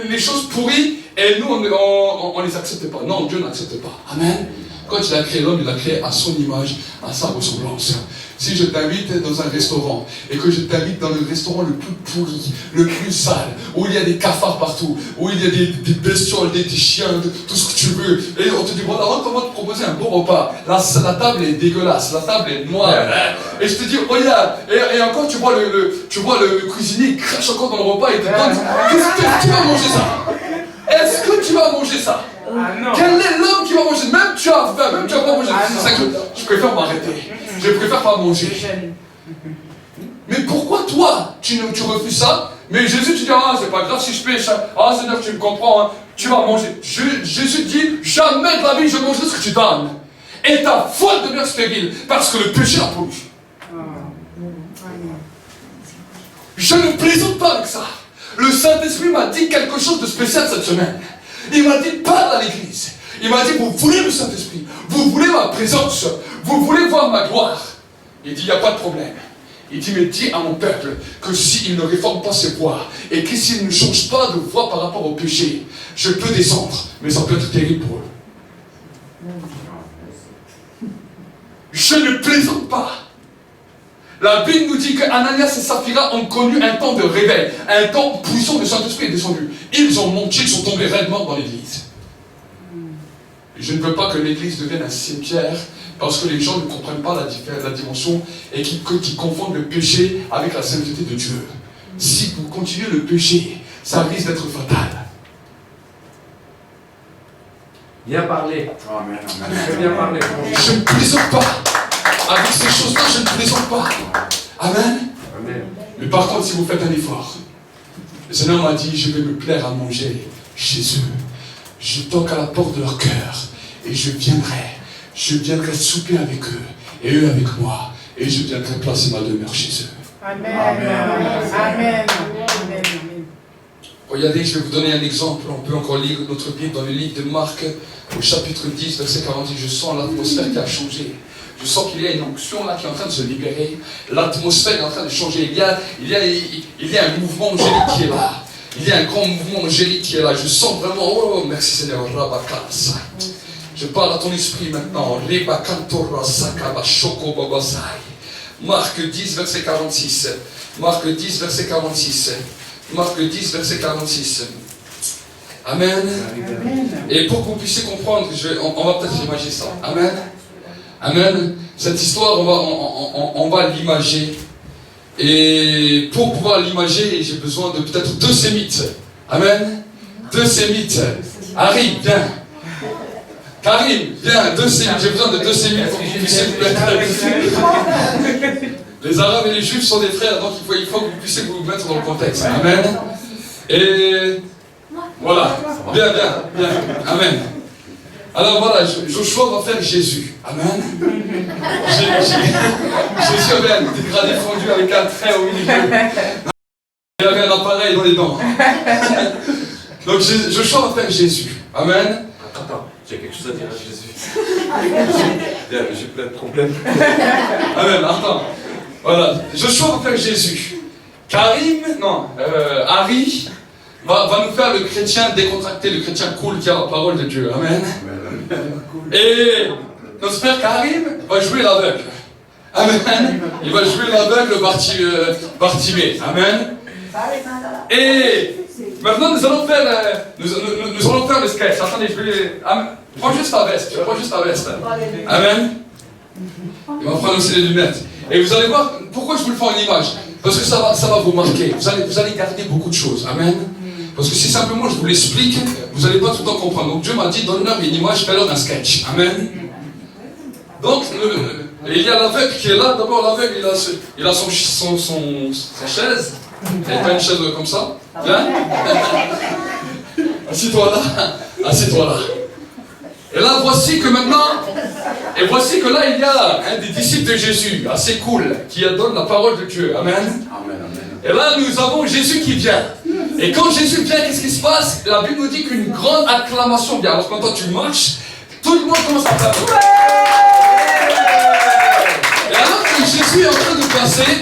les choses pourries et nous on les accepte pas? Non, Dieu n'accepte pas. Amen. Quand il a créé l'homme, il a créé à son image, à sa ressemblance. Si je t'invite dans un restaurant et que je t'invite dans le restaurant le plus pourri, le plus sale, où il y a des cafards partout, où il y a des bestioles, des chiens, tout ce que tu veux, et on te dit voilà, on va te proposer un bon repas. La table est dégueulasse, la table est noire. Et je te dis regarde, et encore tu vois le cuisinier il crache encore dans le repas et te donne. Qu'est-ce que tu vas manger ça? Est-ce que tu vas manger ça? Quel est l'homme qui va manger? Même tu as faim, même tu vas pas manger. C'est ça que je préfère m'arrêter. Je préfère pas manger. Mais pourquoi toi, tu refuses ça? Mais Jésus, tu dis, ah, c'est pas grave si je pêche. Ah, Seigneur, tu me comprends, hein. Tu vas manger. Jésus dit, jamais de la vie, je mangerai ce que tu donnes. Et ta foi devient stérile, parce que le péché la pollue. Je ne plaisante pas avec ça. Le Saint-Esprit m'a dit quelque chose de spécial cette semaine. Il m'a dit, parle à l'église. Il m'a dit, vous voulez le Saint-Esprit, vous voulez ma présence, vous voulez voir ma gloire. Il dit, il n'y a pas de problème. Il dit, mais dis à mon peuple que s'il ne réforme pas ses voies et que s'il ne change pas de voie par rapport au péché, je peux descendre, mais ça peut être terrible pour eux. Je ne plaisante pas. La Bible nous dit que Ananias et Saphira ont connu un temps de réveil, un temps où puissant de Saint-Esprit est descendu. Ils ont monté, ils sont tombés réellement dans l'église. Je ne veux pas que l'église devienne un cimetière parce que les gens ne comprennent pas la dimension et qui confondent le péché avec la sainteté de Dieu. Si vous continuez le péché, ça risque d'être fatal. Bien parlé. Amen. Bien parlé. Je ne plaisante pas. Avec ces choses-là, je ne plaisante pas. Amen. Amen. Mais par contre, si vous faites un effort, le Seigneur m'a dit, je vais me plaire à manger chez eux. Je toque à la porte de leur cœur et je viendrai souper avec eux et eux avec moi et je viendrai placer ma demeure chez eux. Amen. Amen. Amen. Regardez, je vais vous donner un exemple. On peut encore lire notre Bible dans le livre de Marc au chapitre 10, verset 40. Je sens l'atmosphère qui a changé. Je sens qu'il y a une onction là qui est en train de se libérer. L'atmosphère est en train de changer. Il y a un mouvement angélique qui est là. Il y a un grand mouvement angélique qui est là. Je sens vraiment, oh merci Seigneur, je parle à ton esprit maintenant. Marc 10, verset 46. Marc 10, verset 46. Marc 10, verset 46. Amen. Et pour que vous puissiez comprendre, on va peut-être imaginer ça. Amen. Amen. Cette histoire, on va l'imager. Et pour pouvoir l'imager, j'ai besoin de peut-être 2 sémites. Amen. 2 sémites. Harry, viens. Karim, viens, 2 sémites. J'ai besoin de 2 sémites pour que vous puissiez vous mettre. Les Arabes et les Juifs sont des frères, donc il faut que vous puissiez vous mettre dans le contexte. Amen. Et voilà. Bien. Amen. Alors voilà, Joshua va faire Jésus. Amen. Jésus avait un dégradé fondu avec un trait au milieu. Il avait un appareil dans les dents. Donc Joshua va faire Jésus. Amen. Attends, j'ai quelque chose à dire à Jésus. J'ai plein de problèmes. Amen, attends. Voilà, Joshua va faire Jésus. Harry va nous faire le chrétien décontracté, le chrétien cool qui a la parole de Dieu. Amen. Et notre frère Karim va jouer l'aveugle. Amen. Il va jouer l'aveugle Bartimée. Amen. Et maintenant nous allons faire le sketch. Attendez, prends juste ta veste. Amen. Il va prendre aussi les lunettes. Et vous allez voir pourquoi je vous le fais en image. Parce que ça va vous marquer. Vous allez garder beaucoup de choses. Amen. Parce que si simplement je vous l'explique, vous n'allez pas tout le temps comprendre. Donc Dieu m'a dit, donne-leur une image, fais-leur un sketch. Amen. Donc, il y a l'aveugle qui est là. D'abord, l'aveugle, il a sa chaise. Il n'y a pas une chaise comme ça. Viens. Assieds-toi là. Et là, voici que là, il y a un des disciples de Jésus, assez cool, qui donne la parole de Dieu. Amen. Et là, nous avons Jésus qui vient. Et quand Jésus vient, qu'est-ce qui se passe? La Bible nous dit qu'une grande acclamation vient. Alors, quand tu marches, tout le monde commence à faire. Et alors que Jésus est en train de passer,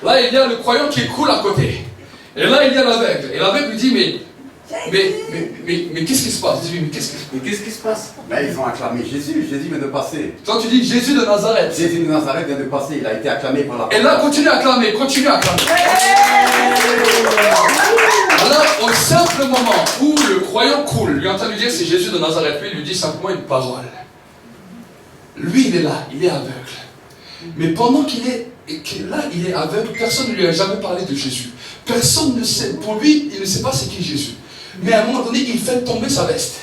là, il y a le croyant qui est cool à côté. Et là, il y a l'aveugle. Et l'aveugle lui dit, mais qu'est-ce qui se passe? Mais qu'est-ce qui se passe? Ils ont acclamé Jésus vient de passer. Toi tu dis Jésus de Nazareth. Jésus de Nazareth vient de passer, il a été acclamé par la parole. Et là, continue à acclamer. Alors, au simple moment où le croyant cool lui entend lui dire c'est Jésus de Nazareth, lui, il lui dit simplement une parole. Lui, il est là, il est aveugle. Mais pendant qu'il est aveugle, personne ne lui a jamais parlé de Jésus. Personne ne sait, pour lui, il ne sait pas c'est qui Jésus. Mais à un moment donné, il fait tomber sa veste.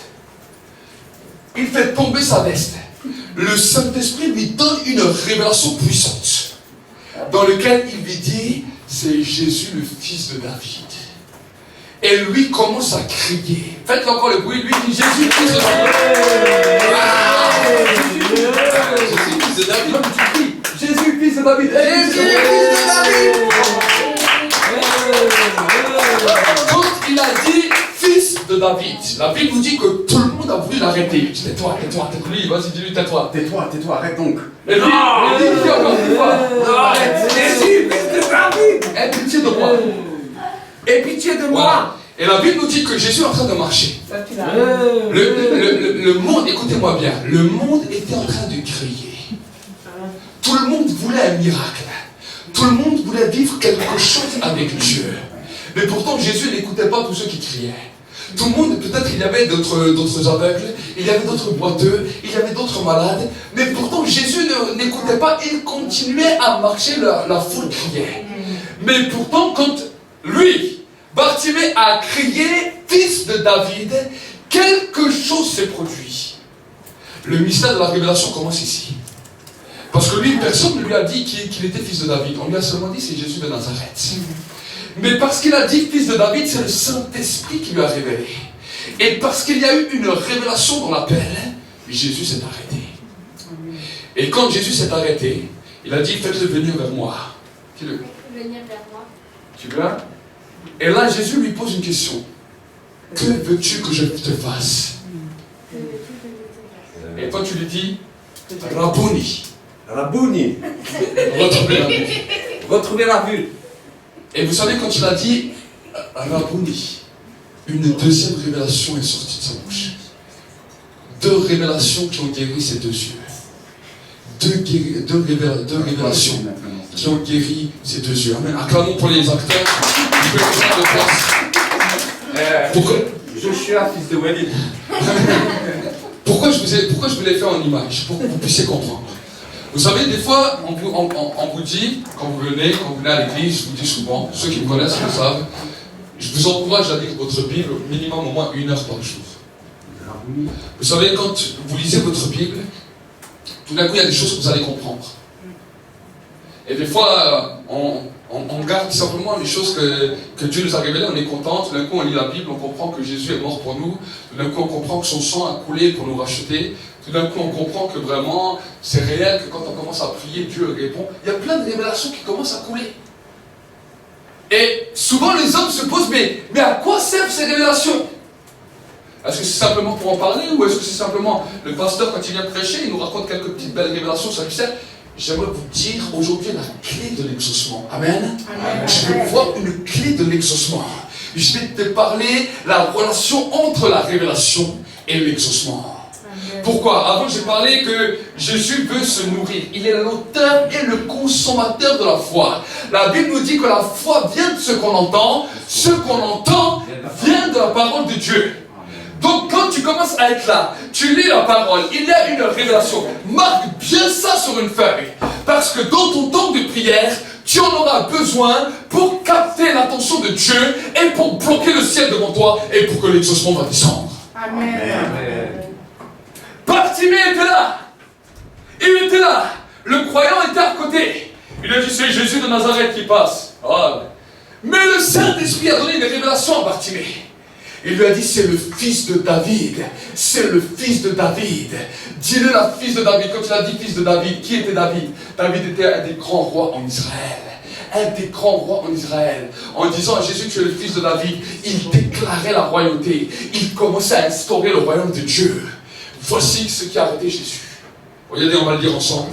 Le Saint-Esprit lui donne une révélation puissante, dans laquelle il lui dit, c'est Jésus le fils de David. Et lui commence à crier. Faites encore le bruit, lui dit Jésus fils de David. Jésus fils de David. Quand il a dit fils de David, la Bible nous dit que tout le monde a voulu l'arrêter. Il dit tais-toi, lui, vas-y, dis-lui tais-toi. Tais-toi, arrête donc. Et lui, il dit encore une fois, arrête, Jésus fils de David. Aie pitié de moi. Aie pitié de moi. Voilà. Et la Bible nous dit que Jésus est en train de marcher. Le monde, écoutez-moi bien, le monde était en train de crier. Tout le monde voulait un miracle. Tout le monde voulait vivre quelque chose avec Dieu. Mais pourtant, Jésus n'écoutait pas tous ceux qui criaient. Tout le monde, peut-être il y avait d'autres aveugles, il y avait d'autres boiteux, il y avait d'autres malades. Mais pourtant, Jésus n'écoutait pas, il continuait à marcher, la foule criait. Mais pourtant, quand lui, Bartimée a crié, fils de David, quelque chose s'est produit. Le mystère de la révélation commence ici. Parce que lui, personne ne lui a dit qu'il était fils de David. On lui a seulement dit c'est Jésus de Nazareth. Mais parce qu'il a dit fils de David, c'est le Saint-Esprit qui lui a révélé. Et parce qu'il y a eu une révélation dans l'appel, Jésus s'est arrêté. Et quand Jésus s'est arrêté, il a dit faites-le venir vers moi. Venir vers moi. Tu viens? Et là, Jésus lui pose une question. Que veux-tu que je te fasse? Et toi, tu lui dis Rabouni. Retrouver la vue. Et vous savez, quand il a dit Rabouni, une deuxième révélation est sortie de sa bouche. 2 révélations qui ont guéri ses 2 yeux. 2 révélations qui ont guéri ses 2 yeux. Amen. Acclamons pour les acteurs. Je peux prendre de place. Joshua, fils de Walid. Pourquoi je vous l'ai fait en image? Pour que vous puissiez comprendre. Vous savez, des fois, on vous dit, quand vous venez à l'église, je vous dis souvent, ceux qui me connaissent le savent, je vous encourage à lire votre Bible au minimum au moins 1 heure par jour. Vous savez, quand vous lisez votre Bible, tout d'un coup, il y a des choses que vous allez comprendre. Et des fois, on garde simplement les choses que Dieu nous a révélées, on est content. Tout d'un coup, on lit la Bible, on comprend que Jésus est mort pour nous. Tout d'un coup, on comprend que son sang a coulé pour nous racheter. Tout d'un coup, on comprend que vraiment, c'est réel, que quand on commence à prier, Dieu répond. Il y a plein de révélations qui commencent à couler. Et souvent, les hommes se posent, mais à quoi servent ces révélations? Est-ce que c'est simplement pour en parler, ou est-ce que c'est simplement le pasteur, quand il vient prêcher, il nous raconte quelques petites belles révélations, ça lui sert? J'aimerais vous dire aujourd'hui la clé de l'exaucement. Amen. Amen. Je vais voir une clé de l'exaucement. Je vais te parler la relation entre la révélation et l'exaucement. Pourquoi? Avant, j'ai parlé que Jésus veut se nourrir. Il est l'auteur et le consommateur de la foi. La Bible nous dit que la foi vient de ce qu'on entend. Ce qu'on entend vient de la parole de Dieu. Donc quand tu commences à être là, tu lis la parole, il y a une révélation. Marque bien ça sur une feuille. Parce que dans ton temps de prière, tu en auras besoin pour capter l'attention de Dieu et pour bloquer le ciel devant toi et pour que l'exaucement va descendre. Amen. Amen. Bartimée était là. Il était là. Le croyant était à côté. Il a dit, c'est Jésus de Nazareth qui passe. Oh. Mais le Saint-Esprit a donné une révélation à Bartimée. Il lui a dit, c'est le fils de David. C'est le fils de David. Dis-le la fils de David. Quand il a dit fils de David, qui était David? David était un des grands rois en Israël. Un des grands rois en Israël. En disant à Jésus, tu es le fils de David, il déclarait la royauté. Il commençait à instaurer le royaume de Dieu. Voici ce qui a arrêté Jésus. Regardez, on va le dire ensemble.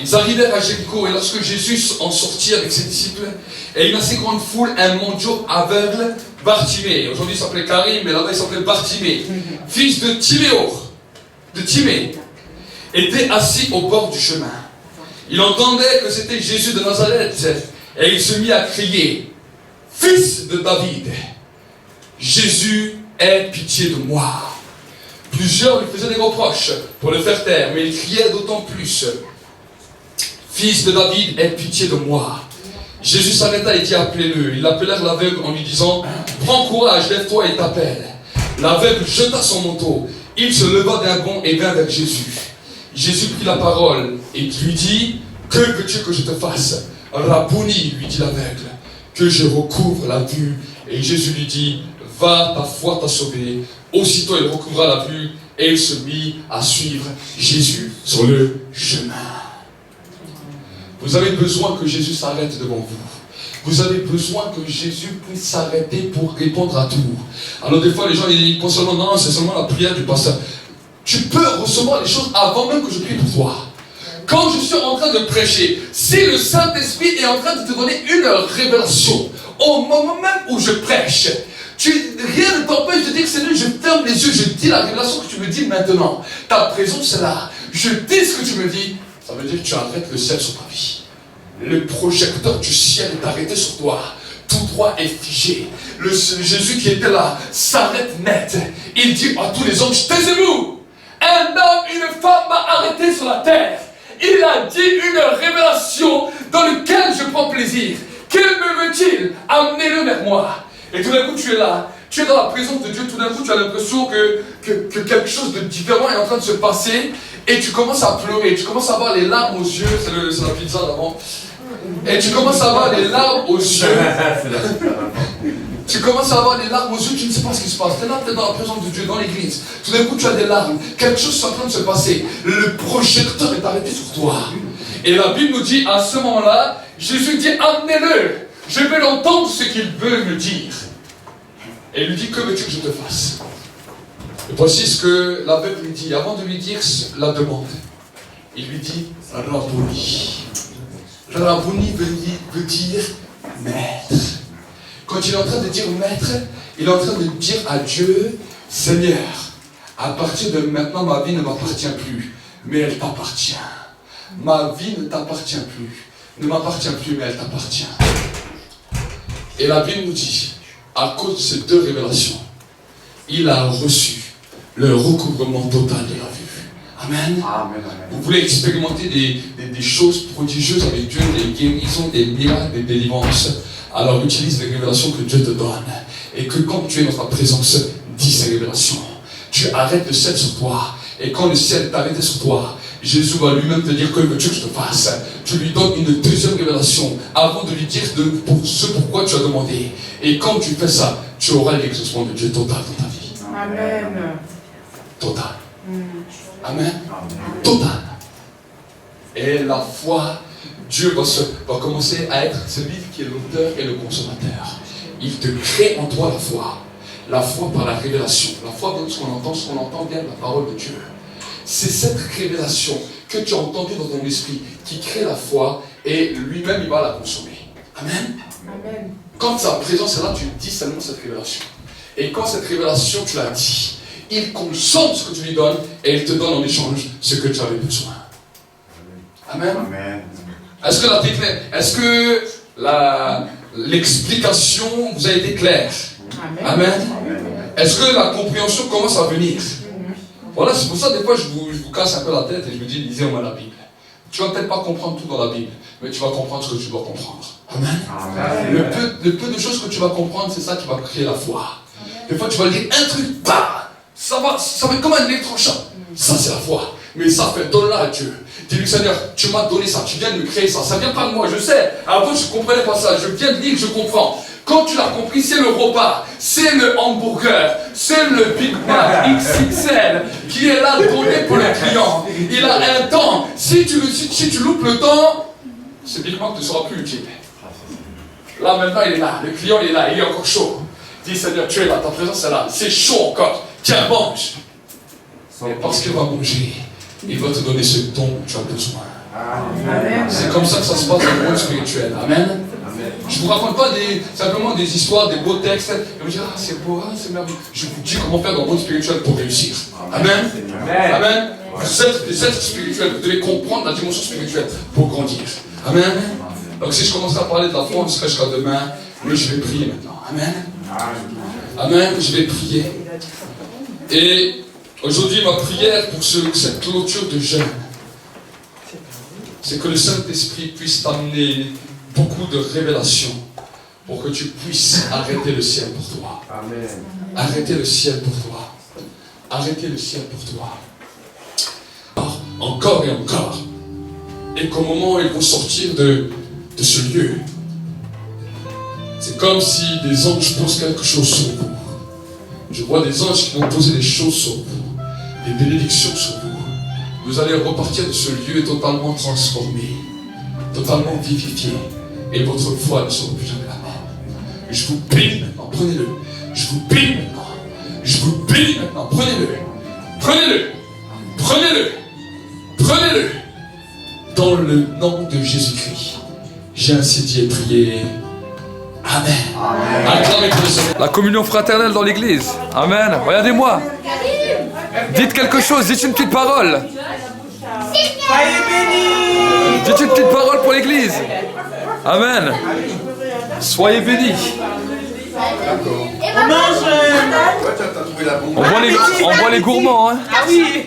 Ils arrivèrent à Jéricho, et lorsque Jésus en sortit avec ses disciples, et une assez grande foule, un mendiant aveugle, Bartimée, aujourd'hui il s'appelait Karim, mais là-bas il s'appelait Bartimée, fils de Timée, était assis au bord du chemin. Il entendait que c'était Jésus de Nazareth, et il se mit à crier, fils de David, Jésus, aie pitié de moi. Plusieurs lui faisaient des reproches pour le faire taire, mais il criait d'autant plus, fils de David, aie pitié de moi. Jésus s'arrêta et dit, appelez-le. Ils l'appelèrent l'aveugle en lui disant, prends courage, lève-toi et t'appelle. L'aveugle jeta son manteau. Il se leva d'un bond et vint vers Jésus. Jésus prit la parole et lui dit, que veux-tu que je te fasse? Rabouni, lui dit l'aveugle, que je recouvre la vue. Et Jésus lui dit, va, ta foi t'a sauvé. Aussitôt il recouvra la vue et il se mit à suivre Jésus sur le chemin. Vous avez besoin que Jésus s'arrête devant vous. Vous avez besoin que Jésus puisse s'arrêter pour répondre à tout. Alors des fois les gens ils pensent seulement, non, c'est seulement la prière du pasteur. Tu peux recevoir les choses avant même que je prie pour toi. Quand je suis en train de prêcher, si le Saint-Esprit est en train de te donner une révélation, au moment même où je prêche, rien ne t'empêche de dire, Seigneur, je ferme les yeux, je dis la révélation que tu me dis maintenant. Ta présence est là. Je dis ce que tu me dis. Ça veut dire que tu arrêtes le ciel sur ta vie. Le projecteur du ciel est arrêté sur toi. Tout droit est figé. Jésus qui était là s'arrête net. Il dit à tous les hommes, taisez-vous. Un homme, une femme m'a arrêté sur la terre. Il a dit une révélation dans laquelle je prends plaisir. Quel me veut-il? Amenez-le vers moi. Et tout d'un coup tu es là. Tu es dans la présence de Dieu, tout d'un coup tu as l'impression que quelque chose de différent est en train de se passer et tu commences à pleurer, tu commences à avoir les larmes aux yeux, c'est la pizza d'avant, et tu commences à avoir les larmes aux yeux, tu commences à avoir les larmes aux yeux, tu ne sais pas ce qui se passe, tu es là, tu es dans la présence de Dieu, dans l'église, tout d'un coup tu as des larmes, quelque chose est en train de se passer, le projecteur est arrêté sur toi, et la Bible nous dit à ce moment-là, Jésus dit amenez-le, je vais l'entendre ce qu'il veut me dire. Et il lui dit, que veux-tu que je te fasse? Et voici ce que l'aveugle lui dit. Avant de lui dire la demande, il lui dit, Rabouni. Rabouni veut dire maître. Quand il est en train de dire maître, il est en train de dire à Dieu, Seigneur, à partir de maintenant, ma vie ne m'appartient plus, mais elle t'appartient. Ma vie ne t'appartient plus, ne m'appartient plus, mais elle t'appartient. Et la Bible nous dit, à cause de ces deux révélations, il a reçu le recouvrement total de la vue. Amen. Amen. Vous voulez expérimenter des choses prodigieuses avec Dieu, des guérisons, des miracles, des délivrances. Alors utilise les révélations que Dieu te donne. Et que quand tu es dans sa présence, dis ces révélations. Tu arrêtes le ciel sur toi. Et quand le ciel est arrêté sur toi, Jésus va lui-même te dire que veux-tu que je te fasse. Tu lui donnes une deuxième révélation avant de lui dire pour ce pourquoi tu as demandé. Et quand tu fais ça, tu auras l'exaucement de Dieu total dans ta vie. Amen. Total. Amen. Total. Et la foi, Dieu va commencer à être celui qui est l'auteur et le consommateur. Il te crée en toi la foi. La foi par la révélation. La foi vient de ce qu'on entend bien de la parole de Dieu. C'est cette révélation que tu as entendue dans ton esprit qui crée la foi et lui-même il va la consommer. Amen. Amen. Quand sa présence est là, tu dis seulement cette révélation. Et quand cette révélation, tu l'as dit, il consomme ce que tu lui donnes et il te donne en échange ce que tu avais besoin. Amen. Amen. Est-ce que la claire? Est-ce que l'explication vous a été claire? Amen. Est-ce que la compréhension commence à venir? Voilà, c'est pour ça des fois je vous casse un peu la tête et je me dis lisez au moins la Bible. Tu vas peut-être pas comprendre tout dans la Bible, mais tu vas comprendre ce que tu dois comprendre. Amen. Le peu de choses que tu vas comprendre, c'est ça qui va créer la foi. Des fois tu vas lire un truc, bah, ça va être comme un électrochoc. Ça c'est la foi. Mais ça fait, donne-la à Dieu. Dis-lui, Seigneur, tu m'as donné ça, tu viens de me créer ça. Ça vient pas de moi, je sais. Avant je ne comprenais pas ça, je viens de lire, je comprends. Quand tu l'as compris, c'est le repas, c'est le hamburger, c'est le Big Mac XXL qui est là donné pour le client. Il a un temps. Si tu loupes le temps, ce Big Mac ne sera plus utile. Là maintenant il est là, le client il est là, il est encore chaud. Dis Seigneur, tu es là, ta présence est là, c'est chaud encore. Tiens, mange. Et parce qu'il va manger, il va te donner ce don dont tu as besoin. C'est comme ça que ça se passe dans le monde spirituel. Amen. Je ne vous raconte pas simplement des histoires, des beaux textes. Et vous dire, ah c'est beau, ah, c'est merveilleux. Je vous dis comment faire dans le monde spirituel pour réussir. Amen. Amen. Vous êtes des êtres spirituels, vous devez comprendre la dimension spirituelle pour grandir. Amen. Donc si je commençais à parler de la foi, on serait jusqu'à demain. Mais je vais prier maintenant. Amen. Amen. Je vais prier. Et aujourd'hui, ma prière pour cette clôture de jeûne, c'est que le Saint-Esprit puisse t'amener beaucoup de révélations pour que tu puisses arrêter le ciel pour toi. Amen. Arrêter le ciel pour toi. Arrêter le ciel pour toi. Encore et encore. Et qu'au moment où ils vont sortir de ce lieu, c'est comme si des anges posent quelque chose sur vous. Je vois des anges qui vont poser des choses sur vous, des bénédictions sur vous. Vous allez repartir de ce lieu totalement transformé, totalement vivifié, et votre foi ne sera plus jamais la même. Je vous bénis maintenant, prenez-le. Je vous bénis maintenant. Je vous bénis maintenant, prenez-le. Prenez-le. Prenez-le. Prenez-le. Dans le nom de Jésus-Christ, j'ai ainsi dit et prié. Amen. Acclamez pour le Seigneur. La communion fraternelle dans l'église. Amen. Regardez-moi. Dites quelque chose, dites une petite parole. Dites une petite parole pour l'église. Amen. Soyez bénis. On voit les gourmands. Hein.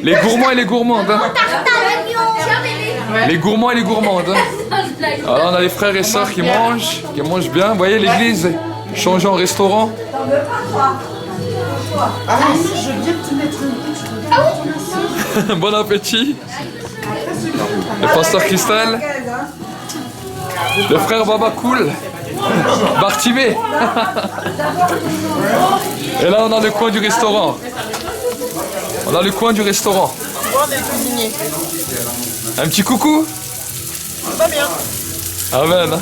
Les gourmands et les gourmandes. Hein. Les gourmands et les gourmandes. Hein. Alors on a les frères et sœurs qui mangent bien. Vous voyez l'église changée en restaurant. Je veux bien te mettre une petite. Bon appétit. Le pasteur Christelle. Le frère Baba Cool. Bartimé. Et là on a le coin du restaurant. On a le coin du restaurant. Un petit coucou. Pas bien. Amen.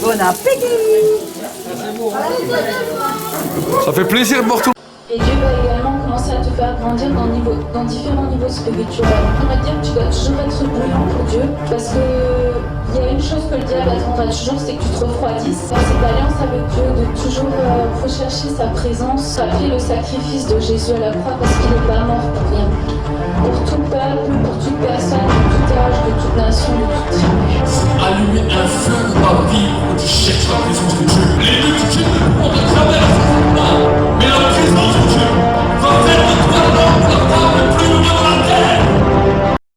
Bon appétit. Ça fait plaisir de me retrouver. Et Dieu va également commencer à te faire grandir dans différents niveaux spirituels. On va dire que tu dois toujours être bouillant pour Dieu, parce que il y a une chose que le diable attendra toujours, c'est que tu te refroidisses. Dans cette alliance avec Dieu, de toujours rechercher sa présence, rappeler le sacrifice de Jésus à la croix, parce qu'il n'est pas mort pour rien. Pour tout peuple, pour toute personne, de tout âge, de toute nation, de toute